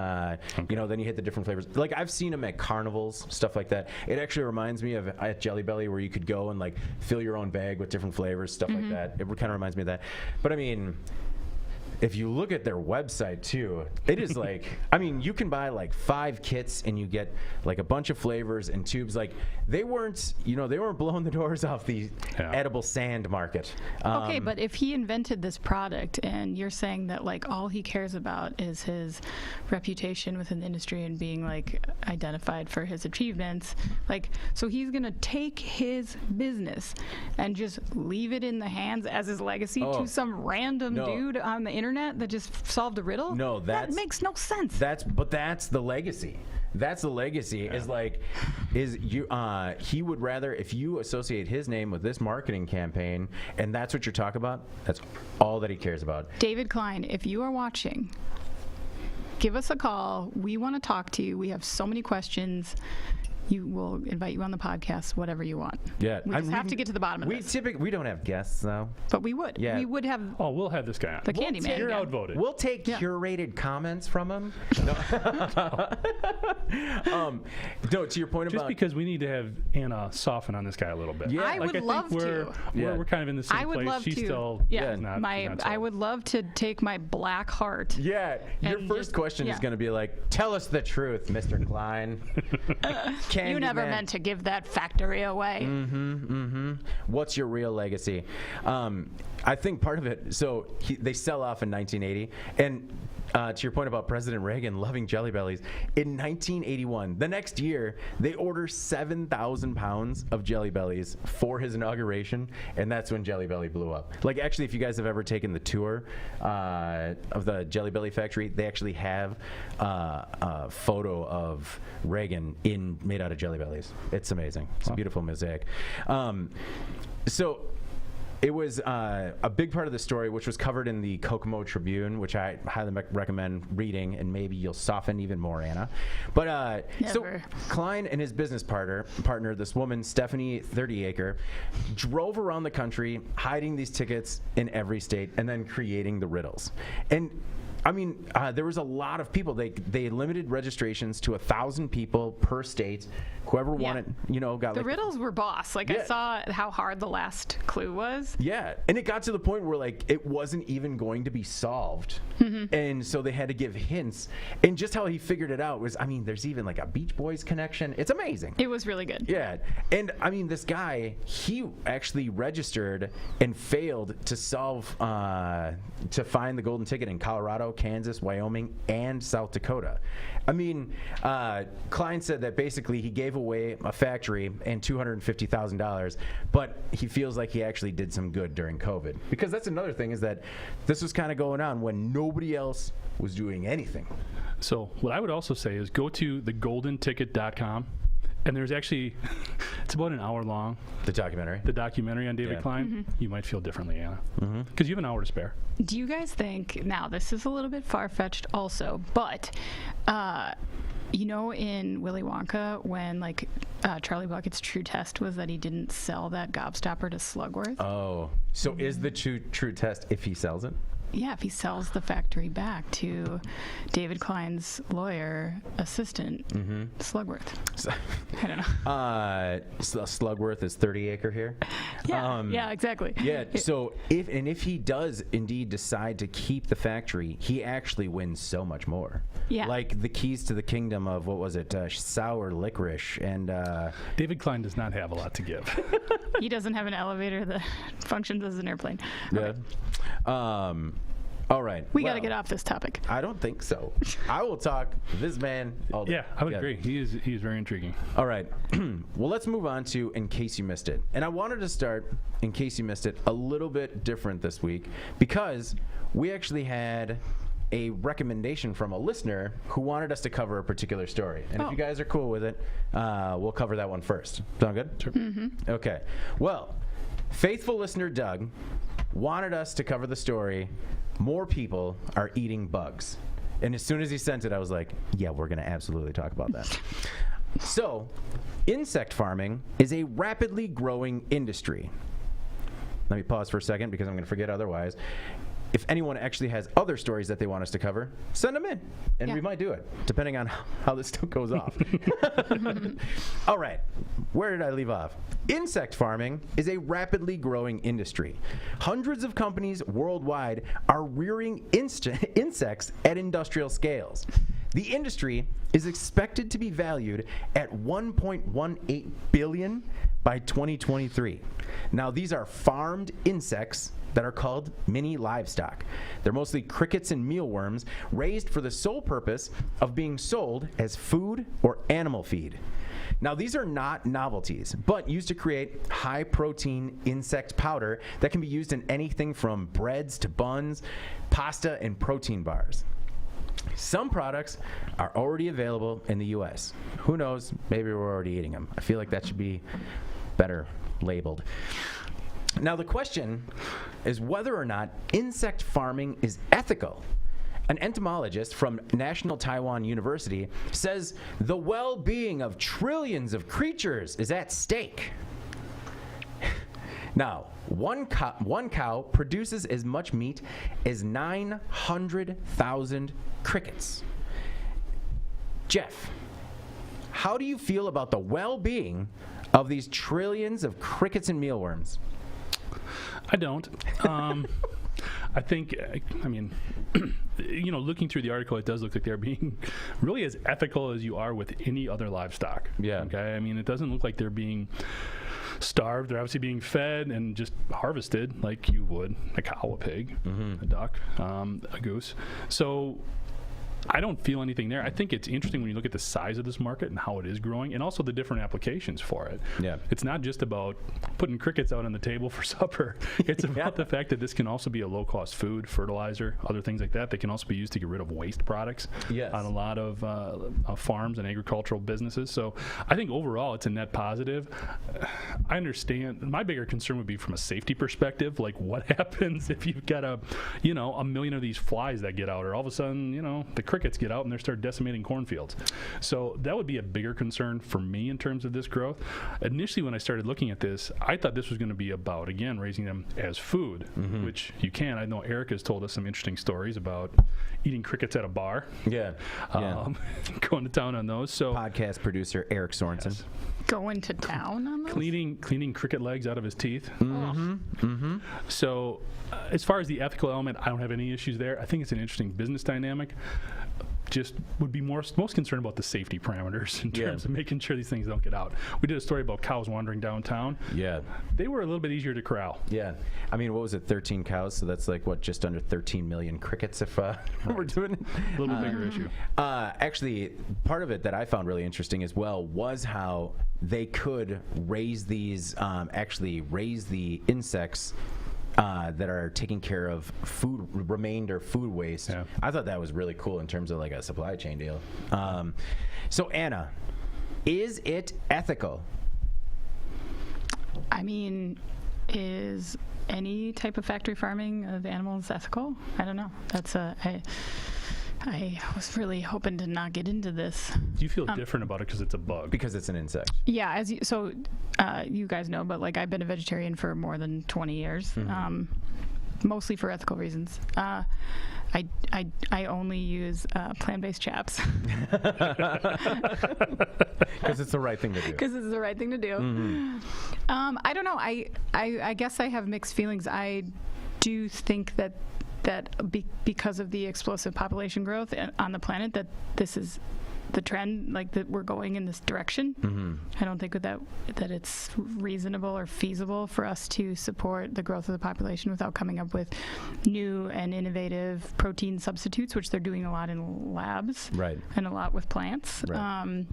you know then you hit the different flavors. Like I've seen them at carnivals, stuff like that. It actually reminds me of at Jelly Belly where you could go and like fill your own bag with different flavors, stuff like that. It kind of reminds me of that. But I mean, if you look at their website too, it is like, I mean, you can buy like 5 kits and you get like a bunch of flavors and tubes. Like they weren't blowing the doors off the edible sand market.
Okay, but if he invented this product and you're saying that like all he cares about is his reputation within the industry and being like identified for his achievements, like, so he's going to take his business and just leave it in the hands as his legacy to some random dude on the internet that just solved a riddle?
No, that
makes no sense.
That's the legacy. That's the legacy. He would rather, if you associate his name with this marketing campaign and that's what you're talking about, that's all that he cares about.
David Klein, if you are watching, give us a call. We want to talk to you. We have so many questions. We'll invite you on the podcast, whatever you want.
Yeah,
we just have to get to the bottom of this.
We don't have guests though.
But we would.
Yeah.
We would have.
Oh, we'll have this guy on.
The Candy Man.
You're outvoted.
We'll take curated comments from him. No, to your point
just
about
because we need to have Anna soften on this guy a little bit.
Yeah,
I would love to.
We're kind of in the same
I would
place.
love
She's
to.
still not
I would love to take my black heart.
Yeah, your first question is going to be like, tell us the truth, Mr. Klein.
You never meant to give that factory away.
What's your real legacy? I think part of it, so they sell off in 1980, and to your point about President Reagan loving Jelly Bellies, in 1981, the next year, they order 7,000 pounds of Jelly Bellies for his inauguration, and that's when Jelly Belly blew up. Like, actually, if you guys have ever taken the tour of the Jelly Belly factory, they actually have a photo of Reagan made out of Jelly Bellies. It's amazing. It's a beautiful mosaic. So it was a big part of the story, which was covered in the Kokomo Tribune, which I highly recommend reading, and maybe you'll soften even more, Anna. But so Klein and his business partner, this woman, Stephanie 30acre, drove around the country hiding these tickets in every state and then creating the riddles. And I mean, there was a lot of people. They limited registrations to 1,000 people per state. Whoever wanted, got
the riddles were boss. Like I saw how hard the last clue was.
Yeah, and it got to the point where like it wasn't even going to be solved, and so they had to give hints. And just how he figured it out was, I mean, there's even like a Beach Boys connection. It's amazing.
It was really good.
Yeah, and I mean, this guy, he actually registered and failed to solve to find the golden ticket in Colorado. Kansas, Wyoming, and South Dakota. I mean, Klein said that basically he gave away a factory and $250,000, but he feels like he actually did some good during COVID. Because that's another thing, is that this was kind of going on when nobody else was doing anything.
So what I would also say is go to thegoldenticket.com. And there's actually, it's about an hour long.
The documentary
on David Klein. You might feel differently, Anna, because you have an hour to spare.
Do you guys think, now this is a little bit far-fetched also, but you know, in Willy Wonka, when like Charlie Bucket's true test was that he didn't sell that gobstopper to Slugworth?
Oh, so is the true test if he sells it?
Yeah, if he sells the factory back to David Klein's lawyer assistant, Slugworth.
So,
I don't know.
Slugworth is 30 acre here.
Yeah, exactly.
Yeah. So if he does indeed decide to keep the factory, he actually wins so much more.
Yeah.
Like the keys to the kingdom of, what was it, sour licorice and.
David Klein does not have a lot to give.
He doesn't have an elevator that functions as an airplane.
Yeah. All right.
We got to get off this topic.
I don't think so. I will talk to this man all day.
Yeah, I would agree. He is very intriguing.
All right. Well, let's move on to In Case You Missed It. And I wanted to start, In Case You Missed It, a little bit different this week because we actually had a recommendation from a listener who wanted us to cover a particular story. And if you guys are cool with it, we'll cover that one first. Sound good?
Sure.
Okay. Well, faithful listener Doug wanted us to cover the story, More People Are Eating Bugs. And as soon as he sent it, I was like, yeah, we're going to absolutely talk about that. So, insect farming is a rapidly growing industry. Let me pause for a second because I'm going to forget otherwise. If anyone actually has other stories that they want us to cover, send them in, and we might do it, depending on how this stuff goes off. All right, where did I leave off? Insect farming is a rapidly growing industry. Hundreds of companies worldwide are rearing insects at industrial scales. The industry is expected to be valued at $1.18 billion by 2023. Now, these are farmed insects that are called mini livestock. They're mostly crickets and mealworms raised for the sole purpose of being sold as food or animal feed. Now, these are not novelties, but used to create high-protein insect powder that can be used in anything from breads to buns, pasta, and protein bars. Some products are already available in the U.S. Who knows? Maybe we're already eating them. I feel like that should be better labeled. Now, the question is whether or not insect farming is ethical. An entomologist from National Taiwan University says the well-being of trillions of creatures is at stake. Now, one cow produces as much meat as 900,000 crickets. Jeff, how do you feel about the well-being of these trillions of crickets and mealworms?
I don't. I think, I mean, looking through the article, it does look like they're being really as ethical as you are with any other livestock.
Yeah. Okay.
I mean, it doesn't look like they're being starved. They're obviously being fed and just harvested like you would a cow, a pig, a duck, a goose. So I don't feel anything there. I think it's interesting when you look at the size of this market and how it is growing and also the different applications for it.
Yeah.
It's not just about putting crickets out on the table for supper. It's about the fact that this can also be a low-cost food, fertilizer, other things like that. They can also be used to get rid of waste products on a lot of farms and agricultural businesses. So I think overall it's a net positive. I understand. My bigger concern would be from a safety perspective, like what happens if you've got a million of these flies that get out, or all of a sudden, the crickets get out and they start decimating cornfields. So that would be a bigger concern for me in terms of this growth. Initially, when I started looking at this, I thought this was going to be about, again, raising them as food, which you can. I know Eric has told us some interesting stories about eating crickets at a bar.
Yeah.
Going to town on those. So
podcast producer Eric Sorensen.
Yes.
Going to town on those?
Cleaning cricket legs out of his teeth. So as far as the ethical element, I don't have any issues there. I think it's an interesting business dynamic. just would be most concerned about the safety parameters in terms of making sure these things don't get out. We did a story about cows wandering downtown.
Yeah.
They were a little bit easier to corral.
Yeah. I mean, what was it, 13 cows? So that's like, what, just under 13 million crickets if we're doing it?
A little bit bigger issue.
Actually, part of it that I found really interesting as well was how they could raise these, actually raise the insects that are taking care of remainder food waste.
Yeah.
I thought that was really cool in terms of like a supply chain deal. So Anna, is it ethical?
I mean, is any type of factory farming of animals ethical? I don't know. That's I was really hoping to not get into this.
Do you feel different about it because it's a bug?
Because it's an insect.
Yeah, you guys know, but like I've been a vegetarian for more than 20 years, mostly for ethical reasons. I only use plant-based chaps.
Because it's the right thing to do.
Because it's the right thing to do. I don't know. I guess I have mixed feelings. I do think that because of the explosive population growth on the planet, that this is the trend, like that we're going in this direction. I don't think that it's reasonable or feasible for us to support the growth of the population without coming up with new and innovative protein substitutes, which they're doing a lot in labs,
right,
and a lot with plants.
Right.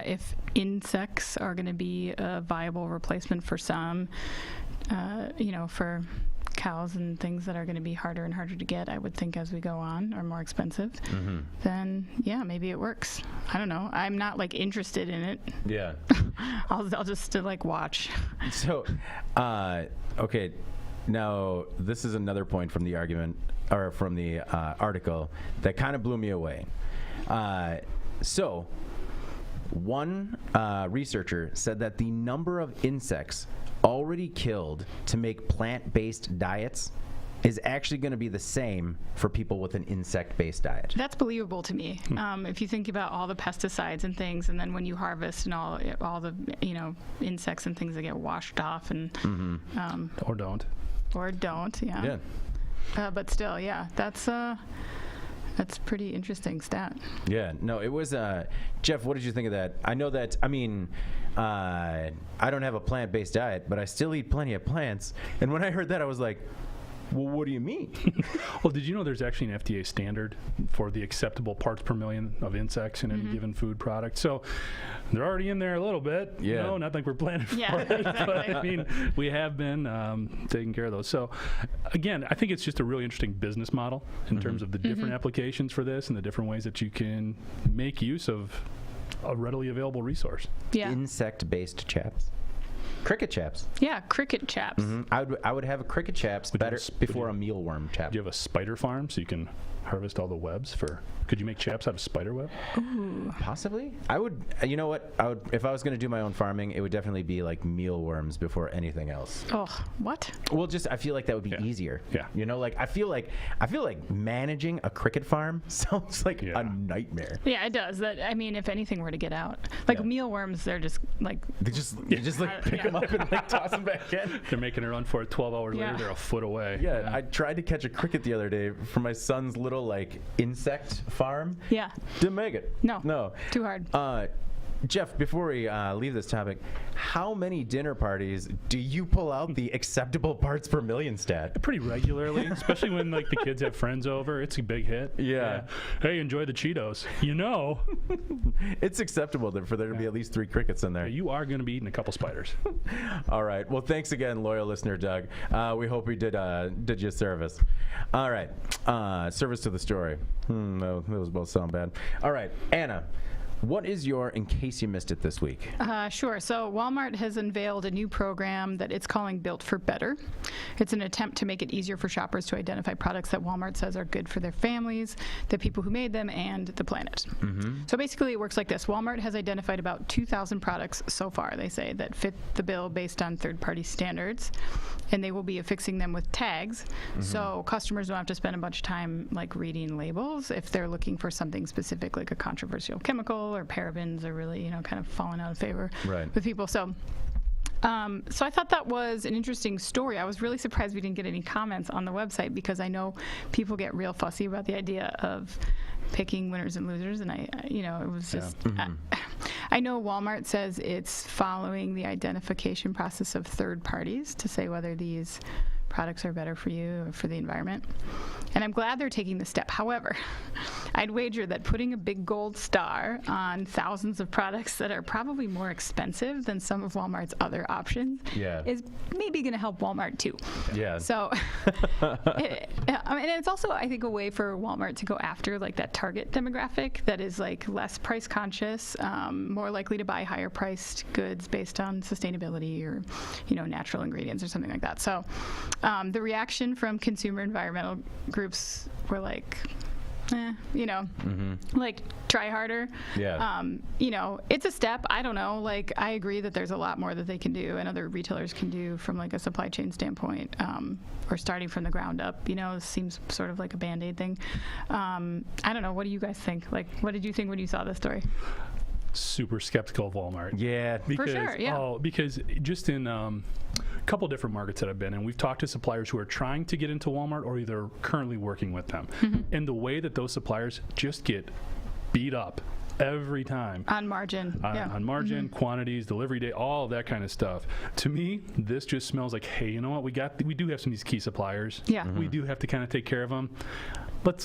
If insects are going to be a viable replacement for some, for cows and things that are going to be harder and harder to get, I would think, as we go on, or more expensive, then yeah, maybe it works. I don't know. I'm not like interested in it.
Yeah.
I'll just like watch. So,
okay. Now this is another point from the argument, or from the article, that kind of blew me away. So, one researcher said that the number of insects already killed to make plant-based diets is actually going to be the same for people with an insect-based diet.
That's believable to me. If you think about all the pesticides and things, and then when you harvest and all the insects and things that get washed off and
or don't,
yeah. But still, yeah, that's pretty interesting stat.
Yeah, no, it was, Jeff, what did you think of that? I know that, I mean, I don't have a plant-based diet, but I still eat plenty of plants. And when I heard that, I was like, well, what do you mean?
Well, did you know there's actually an FDA standard for the acceptable parts per million of insects in any given food product? So they're already in there a little bit.
Yeah.
No, not like we're planning for it.
Exactly.
But, I mean, we have been taking care of those. So, again, I think it's just a really interesting business model in terms of the different applications for this and the different ways that you can make use of a readily available resource.
Yeah.
Insect-based chaps. Cricket chaps.
Yeah, cricket chaps.
I would have a cricket chaps before a mealworm chap.
Do you have a spider farm so you can harvest all the webs for? Could you make chaps out of spider web?
Ooh.
Possibly. I would. You know what? I would, if I was going to do my own farming, it would definitely be like mealworms before anything else.
Oh, what?
Well, just I feel like that would be easier.
Yeah.
You know, like I feel like managing a cricket farm sounds like a nightmare.
Yeah, it does. That, I mean, if anything were to get out, like mealworms, they're just like
you just like pick them up and like toss them back in.
They're making a run for it. 12 hours later, they're a foot away.
Yeah, I tried to catch a cricket the other day for my son's little like insect farm.
Yeah.
Didn't make it. No.
Too hard.
Jeff, before we leave this topic, how many dinner parties do you pull out the acceptable parts per million stat?
Pretty regularly, especially when like the kids have friends over. It's a big hit.
Yeah.
Hey, enjoy the Cheetos. You know.
It's acceptable for there to be at least 3 crickets in there.
You are going to be eating a couple spiders.
All right. Well, thanks again, loyal listener Doug. We hope we did you a service. All right. Service to the story. No, those both sound bad. All right. Anna, what is your, in case you missed it this week?
Sure. So Walmart has unveiled a new program that it's calling Built for Better. It's an attempt to make it easier for shoppers to identify products that Walmart says are good for their families, the people who made them, and the planet. So basically it works like this. Walmart has identified about 2,000 products so far, they say, that fit the bill based on third-party standards, and they will be affixing them with tags. So customers don't have to spend a bunch of time like reading labels if they're looking for something specific, like a controversial chemical or parabens are really, kind of falling out of favor with people. So I thought that was an interesting story. I was really surprised we didn't get any comments on the website because I know people get real fussy about the idea of picking winners and losers, and it was just. I know Walmart says it's following the identification process of third parties to say whether these products are better for you or for the environment. And I'm glad they're taking the step. However, I'd wager that putting a big gold star on thousands of products that are probably more expensive than some of Walmart's other options is maybe going to help Walmart too.
Yeah.
So, and it's also, I think, a way for Walmart to go after like that target demographic that is like less price conscious, more likely to buy higher priced goods based on sustainability or, natural ingredients or something like that. So, the reaction from consumer environmental groups were like, like try harder.
Yeah.
It's a step. I don't know. Like, I agree that there's a lot more that they can do and other retailers can do from like a supply chain standpoint, or starting from the ground up. It seems sort of like a Band-Aid thing. I don't know. What do you guys think? Like, what did you think when you saw this story?
Super skeptical of Walmart.
Yeah.
For sure, yeah.
Because just in a couple different markets that I've been in, we've talked to suppliers who are trying to get into Walmart or either currently working with them. And the way that those suppliers just get beat up every time.
On margin.
On margin, quantities, delivery day, all of that kind of stuff. To me, this just smells like, hey, you know what? We do have some of these key suppliers.
Yeah.
We do have to kind of take care of them.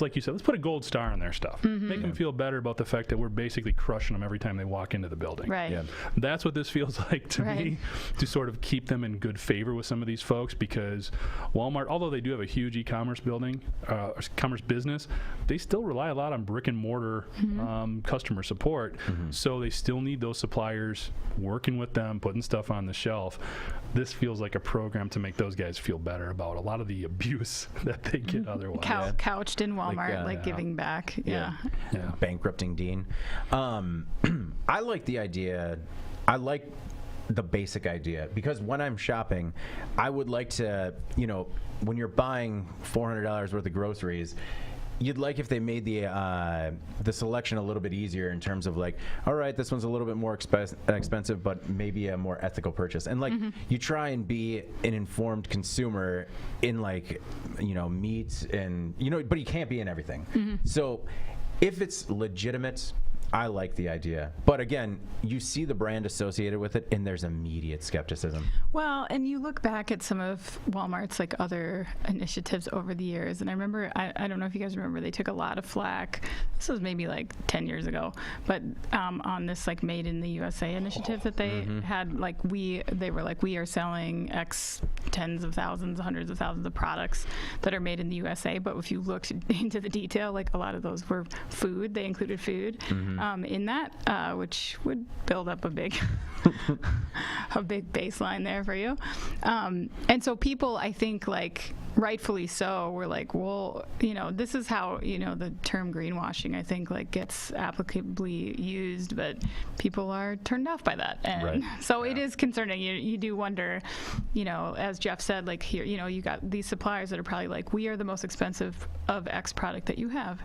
Like you said, let's put a gold star on their stuff. Make them feel better about the fact that we're basically crushing them every time they walk into the building.
Right. Yeah.
That's what this feels like to me, to sort of keep them in good favor with some of these folks, because Walmart, although they do have a huge e-commerce commerce business, they still rely a lot on brick and mortar customer support. So they still need those suppliers working with them, putting stuff on the shelf. This feels like a program to make those guys feel better about a lot of the abuse that they get otherwise.
Couched in Walmart, giving back. Yeah.
Bankrupting Dean. I like the idea. I like the basic idea, because when I'm shopping, I would like to, when you're buying $400 worth of groceries, you'd like if they made the selection a little bit easier in terms of like, all right, this one's a little bit more expensive, but maybe a more ethical purchase. And like, you try and be an informed consumer in like, meats and, but you can't be in everything. So if it's legitimate, I like the idea. But again, you see the brand associated with it, and there's immediate skepticism.
Well, and you look back at some of Walmart's like other initiatives over the years, and I remember, I don't know if you guys remember, they took a lot of flack. This was maybe like 10 years ago, but on this like Made in the USA initiative that they had, like they were like, we are selling X tens of thousands, hundreds of thousands of products that are made in the USA. But if you looked into the detail, like a lot of those were food. They included food. In that, which would build up a big baseline there for you. And so people, I think, like rightfully so, were like, well, this is how, the term greenwashing, I think, like gets applicably used, but people are turned off by that. And so it is concerning. You do wonder, as Jeff said, like here, you got these suppliers that are probably like, we are the most expensive of X product that you have.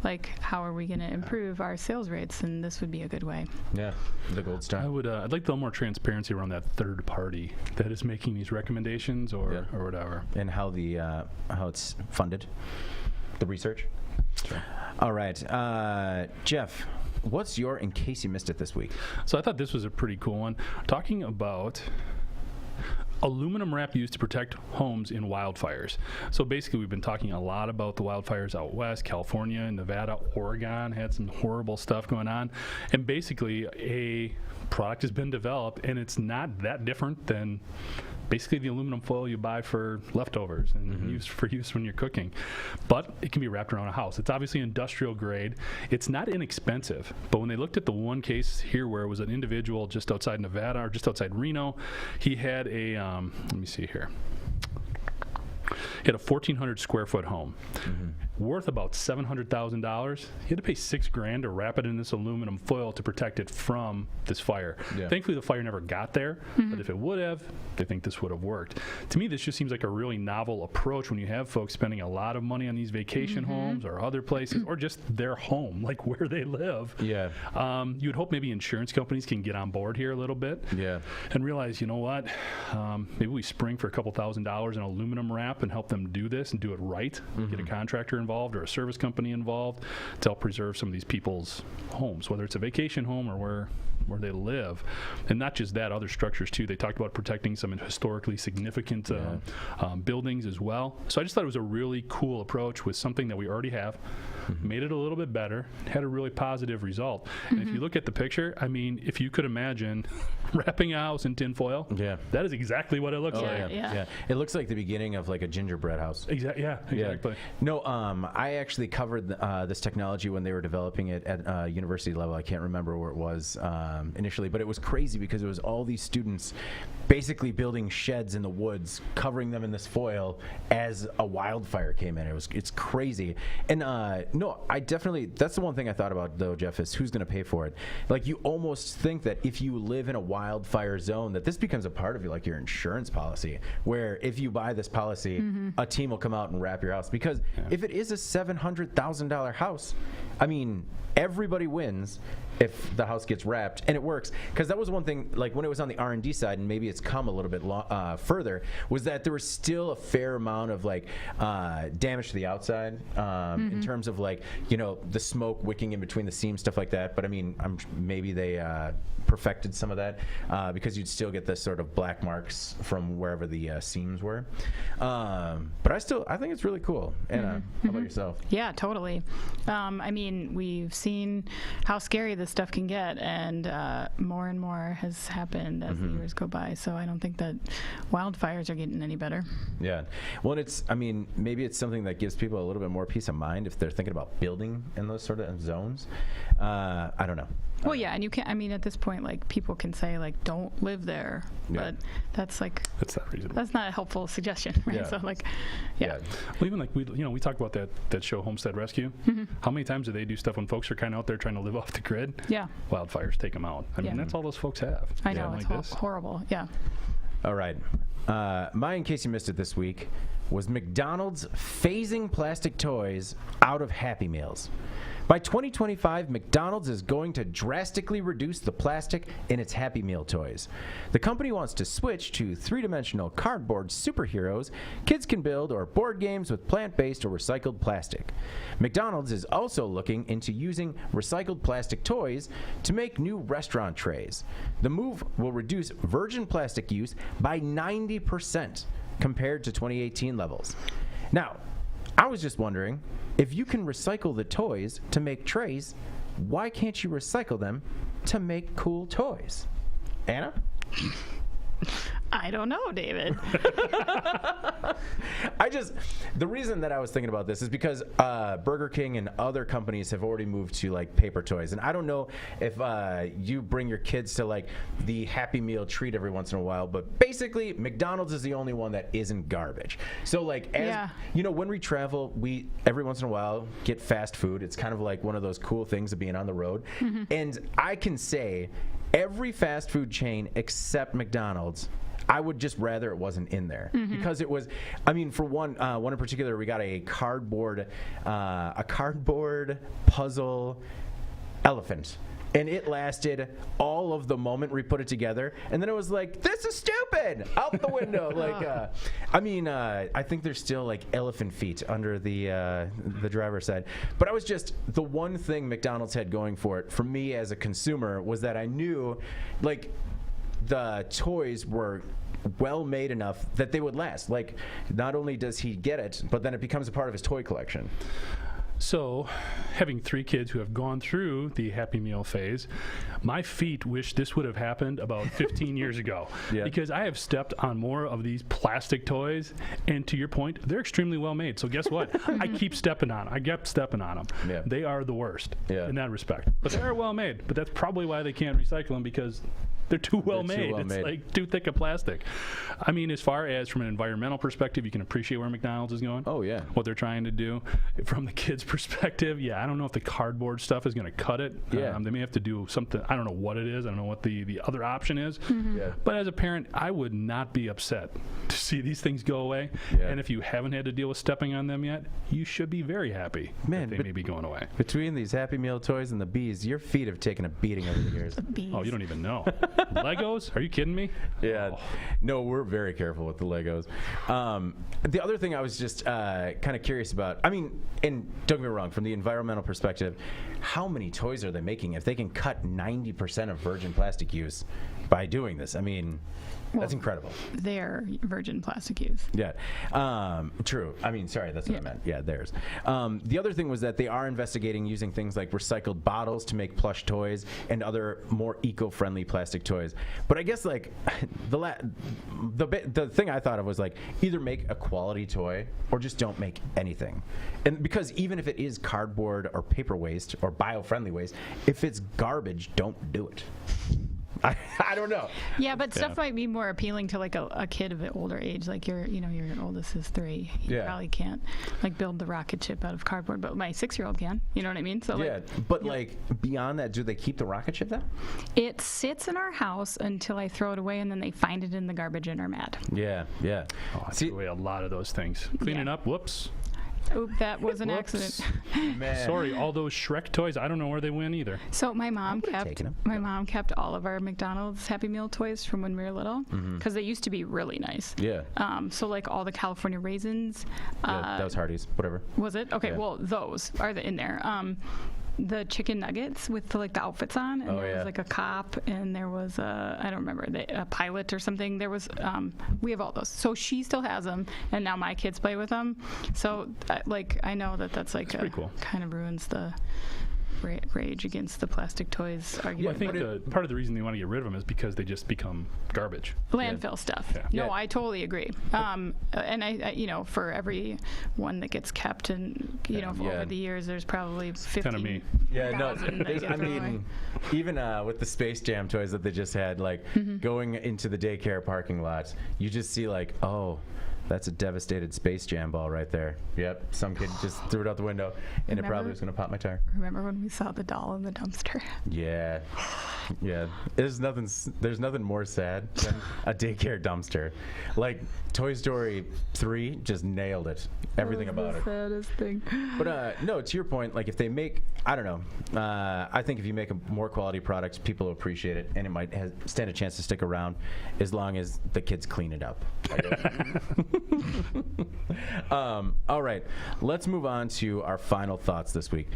Like, how are we going to improve our sales rates? And this would be a good way.
Yeah, the gold star.
I'd like a little more transparency around that third party that is making these recommendations or whatever.
And how how it's funded, the research. Sure. All right, Jeff, what's your in case you missed it this week?
So I thought this was a pretty cool one, talking about aluminum wrap used to protect homes in wildfires. So basically, we've been talking a lot about the wildfires out west, California, Nevada, Oregon had some horrible stuff going on. And basically, a product has been developed, and it's not that different than basically the aluminum foil you buy for leftovers and use when you're cooking. But it can be wrapped around a house. It's obviously industrial grade. It's not inexpensive. But when they looked at the one case here where it was an individual just outside Nevada or just outside Reno, he had a, let me see here. He had a 1,400 square foot home, worth about $700,000. He had to pay $6,000 to wrap it in this aluminum foil to protect it from this fire. Yeah. Thankfully, the fire never got there, but if it would have, they think this would have worked. To me, this just seems like a really novel approach when you have folks spending a lot of money on these vacation homes or other places, or just their home, like where they live.
Yeah.
You would hope maybe insurance companies can get on board here a little bit.
Yeah.
And realize, you know what, maybe we spring for a couple $1,000s in aluminum wrap and help them them do this and do it right, get a contractor involved or a service company involved to help preserve some of these people's homes, whether it's a vacation home or where they live. And not just that, other structures too. They talked about protecting some historically significant buildings as well. So I just thought it was a really cool approach with something that we already have, made it a little bit better, had a really positive result. And if you look at the picture, I mean, if you could imagine wrapping a house in tinfoil, that is exactly what it looks like.
Yeah. It looks like the beginning of like a gingerbread house.
Exactly.
No, I actually covered this technology when they were developing it at university level. I can't remember where it was initially, but it was crazy because it was all these students basically building sheds in the woods, covering them in this foil as a wildfire came in. It's crazy. And no, I definitely, that's the one thing I thought about though, Jeff, is who's going to pay for it. Like, you almost think that if you live in a wildfire zone, that this becomes a part of your insurance policy, where if you buy this policy, a team will come out and wrap your house. Because if it is a $700,000 house, I mean, everybody wins if the house gets wrapped and it works. Because that was one thing, like when it was on the R&D side, and maybe it's come a little bit further, was that there was still a fair amount of like damage to the outside in terms of like, the smoke wicking in between the seams, stuff like that. But I mean, maybe they perfected some of that because you'd still get the sort of black marks from wherever the seams were. But I think it's really cool. Anna, how about yourself?
Yeah, totally. I mean, we've seen how scary this stuff can get, and more and more has happened as the years go by. So I don't think that wildfires are getting any better. Yeah.
Well, maybe it's something that gives people a little bit more peace of mind if they're thinking about building in those sort of zones. I don't know.
Well, yeah, and you can't, at this point, like, people can say, like, don't live there, but that's not reasonable. That's not a helpful suggestion, right?
Yeah.
So, like,
Well, even like, we talk about that show Homestead Rescue. How many times do they do stuff when folks are kind of out there trying to live off the grid?
Yeah.
Wildfires take them out. I mean, that's all those folks have.
I know, it's horrible,
All right. In case you missed it this week, was McDonald's phasing plastic toys out of Happy Meals. By 2025, McDonald's is going to drastically reduce the plastic in its Happy Meal toys. The company wants to switch to three-dimensional cardboard superheroes kids can build, or board games with plant-based or recycled plastic. McDonald's is also looking into using recycled plastic toys to make new restaurant trays. The move will reduce virgin plastic use by 90% compared to 2018 levels. Now, I was just wondering, if you can recycle the toys to make trays, why can't you recycle them to make cool toys? Anna?
I don't know, David.
The reason that I was thinking about this is because Burger King and other companies have already moved to like paper toys. And I don't know if you bring your kids to like the Happy Meal treat every once in a while, but basically McDonald's is the only one that isn't garbage. So like, when we travel, we every once in a while get fast food. It's kind of like one of those cool things of being on the road. And I can say every fast food chain except McDonald's, I would just rather it wasn't in there because it was. For one in particular, we got a cardboard puzzle elephant, and it lasted all of the moment we put it together, and then it was like, this is stupid, out the window. I think there's still like elephant feet under the driver's side, but the one thing McDonald's had going for it for me as a consumer was that I knew like the toys were well made enough that they would last. Like, not only does he get it, but then it becomes a part of his toy collection.
So, having three kids who have gone through the Happy Meal phase, my feet wish this would have happened about 15 years ago. Because I have stepped on more of these plastic toys, and to your point, they're extremely well made. So guess what? I keep stepping on them. I kept stepping on them. They are the worst in that respect. But they are well made. But that's probably why they can't recycle them, because they're too well made. It's like too thick of plastic. As far as from an environmental perspective, you can appreciate where McDonald's is going.
Oh, yeah.
What they're trying to do. From the kids' perspective, I don't know if the cardboard stuff is going to cut it. They may have to do something. I don't know what it is. I don't know what the other option is. But as a parent, I would not be upset to see these things go away. And if you haven't had to deal with stepping on them yet, you should be very happy that they may be going away.
Between these Happy Meal toys and the bees, your feet have taken a beating over the years.
Oh, you don't even know. Legos? Are you kidding me?
Yeah. No, we're very careful with the Legos. The other thing I was just kind of curious about, I mean, and don't get me wrong, from the environmental perspective, how many toys are they making if they can cut 90% of virgin plastic use by doing this? I mean, that's incredible.
Their virgin plastic use.
Yeah. True. I mean, sorry, that's what I meant. Yeah, theirs. The other thing was that they are investigating using things like recycled bottles to make plush toys and other more eco-friendly plastic toys. But I guess like the thing I thought of was like either make a quality toy or just don't make anything. And because even if it is cardboard or paper waste or bio-friendly waste, if it's garbage, don't do it. I don't know.
Yeah, but stuff might be more appealing to like a kid of an older age. Like your oldest is 3. You probably can't like build the rocket ship out of cardboard, but my 6-year-old can. You know what I mean? So
but like beyond that, do they keep the rocket ship then?
It sits in our house until I throw it away, and then they find it in the garbage and are mad.
Yeah.
Oh, I threw away a lot of those things. Cleaning up. Whoops.
Oop, that was an accident.
Man.
Sorry, all those Shrek toys, I don't know where they went either.
So my mom kept all of our McDonald's Happy Meal toys from when we were little because they used to be really nice.
Yeah.
So like all the California raisins.
That was Hardee's, whatever.
Was it? Okay, well, those are in there. The chicken nuggets with the outfits on, and there was like a cop, and there was I don't remember, a pilot or something. There was we have all those. So she still has them, and now my kids play with them. So I know that's like
pretty cool.
Kind of ruins the rage against the plastic toys argument.
Well, I think part of the reason they want to get rid of them is because they just become garbage.
Landfill stuff. Yeah. No, I totally agree. And I for every one that gets kept, and over the years, there's probably 50.
Kind of me.
Yeah, no. I mean, even with the Space Jam toys that they just had, going into the daycare parking lot, you just see that's a devastated Space Jam ball right there. Yep, some kid just threw it out the window, and it probably was going to pop my tire.
Remember when we saw the doll in the dumpster?
Yeah. There's nothing more sad than a daycare dumpster. Like Toy Story 3 just nailed it. Everything about it.
Saddest thing.
But no, to your point, like if they make, I don't know. I think if you make a more quality product, people will appreciate it, and it might stand a chance to stick around as long as the kids clean it up. All right, let's move on to our final thoughts this week.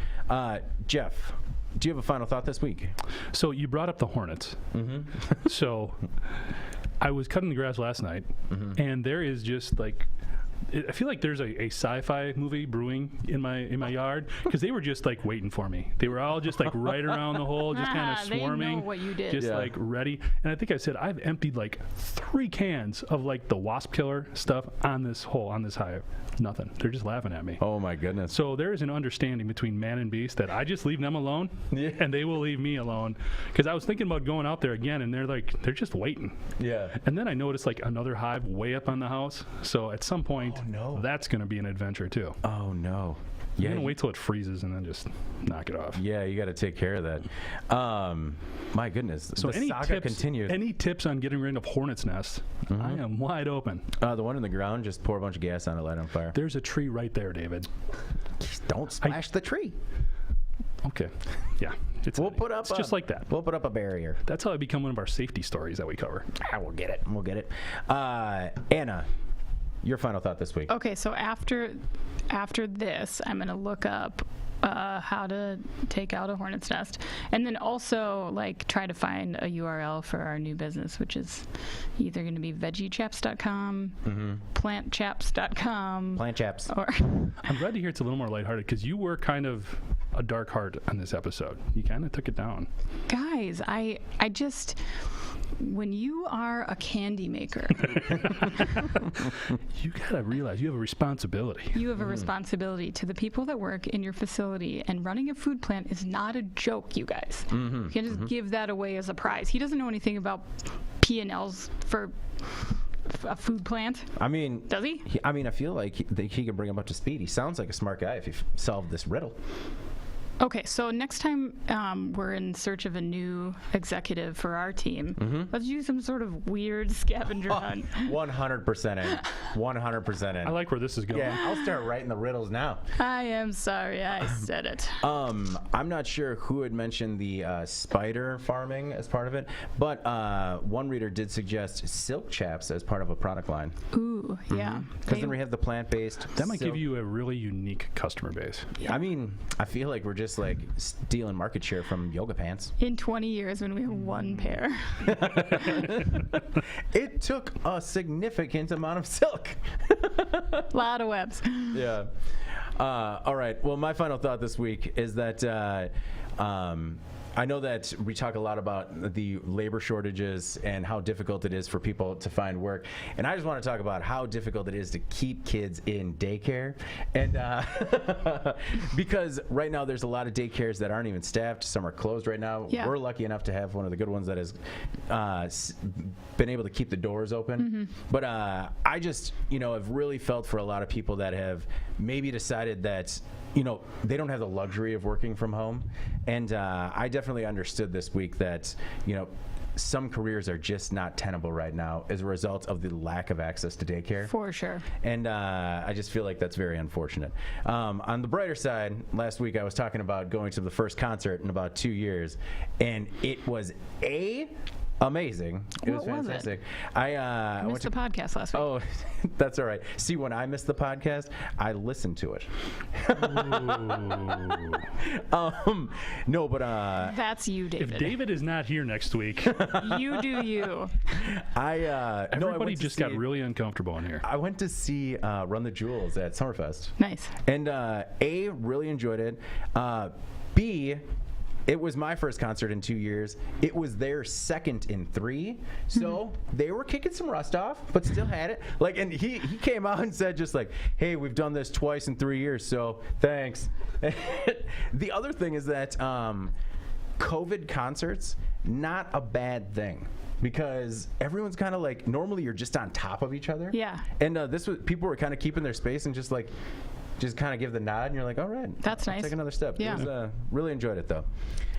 Jeff, do you have a final thought this week?
So you brought up the Hornets. So I was cutting the grass last night, and there is just I feel like there's a sci-fi movie brewing in my yard because they were just waiting for me. They were all just right around the hole, just kind of swarming.
They know what you did.
Just ready. And I think I said I've emptied 3 cans of the wasp killer stuff on this hole, on this hive. Nothing. They're just laughing at me.
Oh my goodness.
So there is an understanding between man and beast that I just leave them alone, and they will leave me alone. Because I was thinking about going out there again, and they're just waiting.
Yeah.
And then I noticed another hive way up on the house. So at some point, that's going to be an adventure too.
Oh no.
You're going to wait till it freezes and then just knock it off.
Yeah, you got to take care of that. My goodness.
So
the saga continues.
Any tips on getting rid of hornet's nests? I am wide open.
The one in the ground, just pour a bunch of gas on it, light it on fire.
There's a tree right there, David.
Just don't splash the tree.
Okay. Yeah. It's just like that.
We'll put up a barrier.
That's how I become one of our safety stories that we cover.
We'll get it. Anna, your final thought this week.
Okay, so after this, I'm going to look up how to take out a hornet's nest, and then also try to find a URL for our new business, which is either going to be veggiechaps.com, plantchaps.com.
Plant chaps.
Or
I'm glad to hear it's a little more lighthearted because you were kind of a dark heart on this episode. You kind of took it down.
Guys, I just... When you are a candy maker,
you gotta realize you have a responsibility.
You have a responsibility to the people that work in your facility, and running a food plant is not a joke, you guys. You can't just give that away as a prize. He doesn't know anything about P&Ls for a food plant.
I mean,
does he?
I feel like he can bring him up to speed. He sounds like a smart guy if he solved this riddle.
Okay, so next time we're in search of a new executive for our team, let's use some sort of weird scavenger hunt.
100% in. 100% in.
I like where this is going.
Yeah, I'll start writing the riddles now.
I am sorry, I said it.
I'm not sure who had mentioned the spider farming as part of it, but one reader did suggest silk chaps as part of a product line.
Ooh, yeah.
Because then we have the plant-based.
That might
silk.
give you a really unique customer base.
I mean, I feel like we're just like stealing market share from yoga pants.
In 20 years when we have one pair.
It took a significant amount of silk.
A lot of webs.
Yeah. All right. Well, my final thought this week is that I know that we talk a lot about the labor shortages and how difficult it is for people to find work. And I just want to talk about how difficult it is to keep kids in daycare. And because right now there's a lot of daycares that aren't even staffed. Some are closed right now.
Yeah.
We're lucky enough to have one of the good ones that has been able to keep the doors open. But I just, have really felt for a lot of people that have maybe decided that they don't have the luxury of working from home. And I definitely understood this week that, some careers are just not tenable right now as a result of the lack of access to daycare.
For sure.
And I just feel like that's very unfortunate. On the brighter side, last week I was talking about going to the first concert in about 2 years, and it was amazing. It was fantastic.
I missed the podcast last week.
Oh, that's all right. See, when I missed the podcast, I listened to it. No, but
that's you, David.
If David is not here next week,
you do you.
Everybody just got really uncomfortable in here.
I went to see Run the Jewels at Summerfest.
Nice.
And A, really enjoyed it. B, it was my first concert in 2 years. It was their second in 3. So they were kicking some rust off, but still had it. And he came out and said just like, hey, we've done this twice in 3 years, so thanks. The other thing is that COVID concerts, not a bad thing. Because everyone's kind of like, normally you're just on top of each other.
Yeah.
And people were kind of keeping their space and just kind of give the nod, and you're like, all right.
That's nice.
Take another step.
Yeah.
It was, really enjoyed it, though.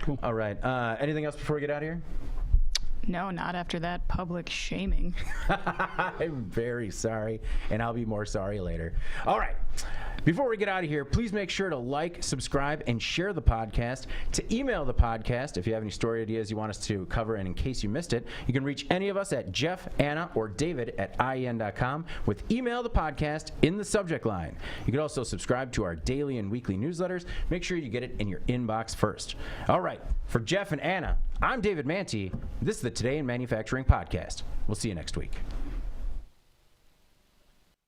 Cool.
All right. Anything else before we get out of here?
No, not after that public shaming.
I'm very sorry, and I'll be more sorry later. All right. Before we get out of here, please make sure to like, subscribe, and share the podcast. To email the podcast, if you have any story ideas you want us to cover, and in case you missed it, you can reach any of us at Jeff, Anna, or David at IEN.com with email the podcast in the subject line. You can also subscribe to our daily and weekly newsletters. Make sure you get it in your inbox first. All right. For Jeff and Anna, I'm David Manti. This is the Today in Manufacturing podcast. We'll see you next week.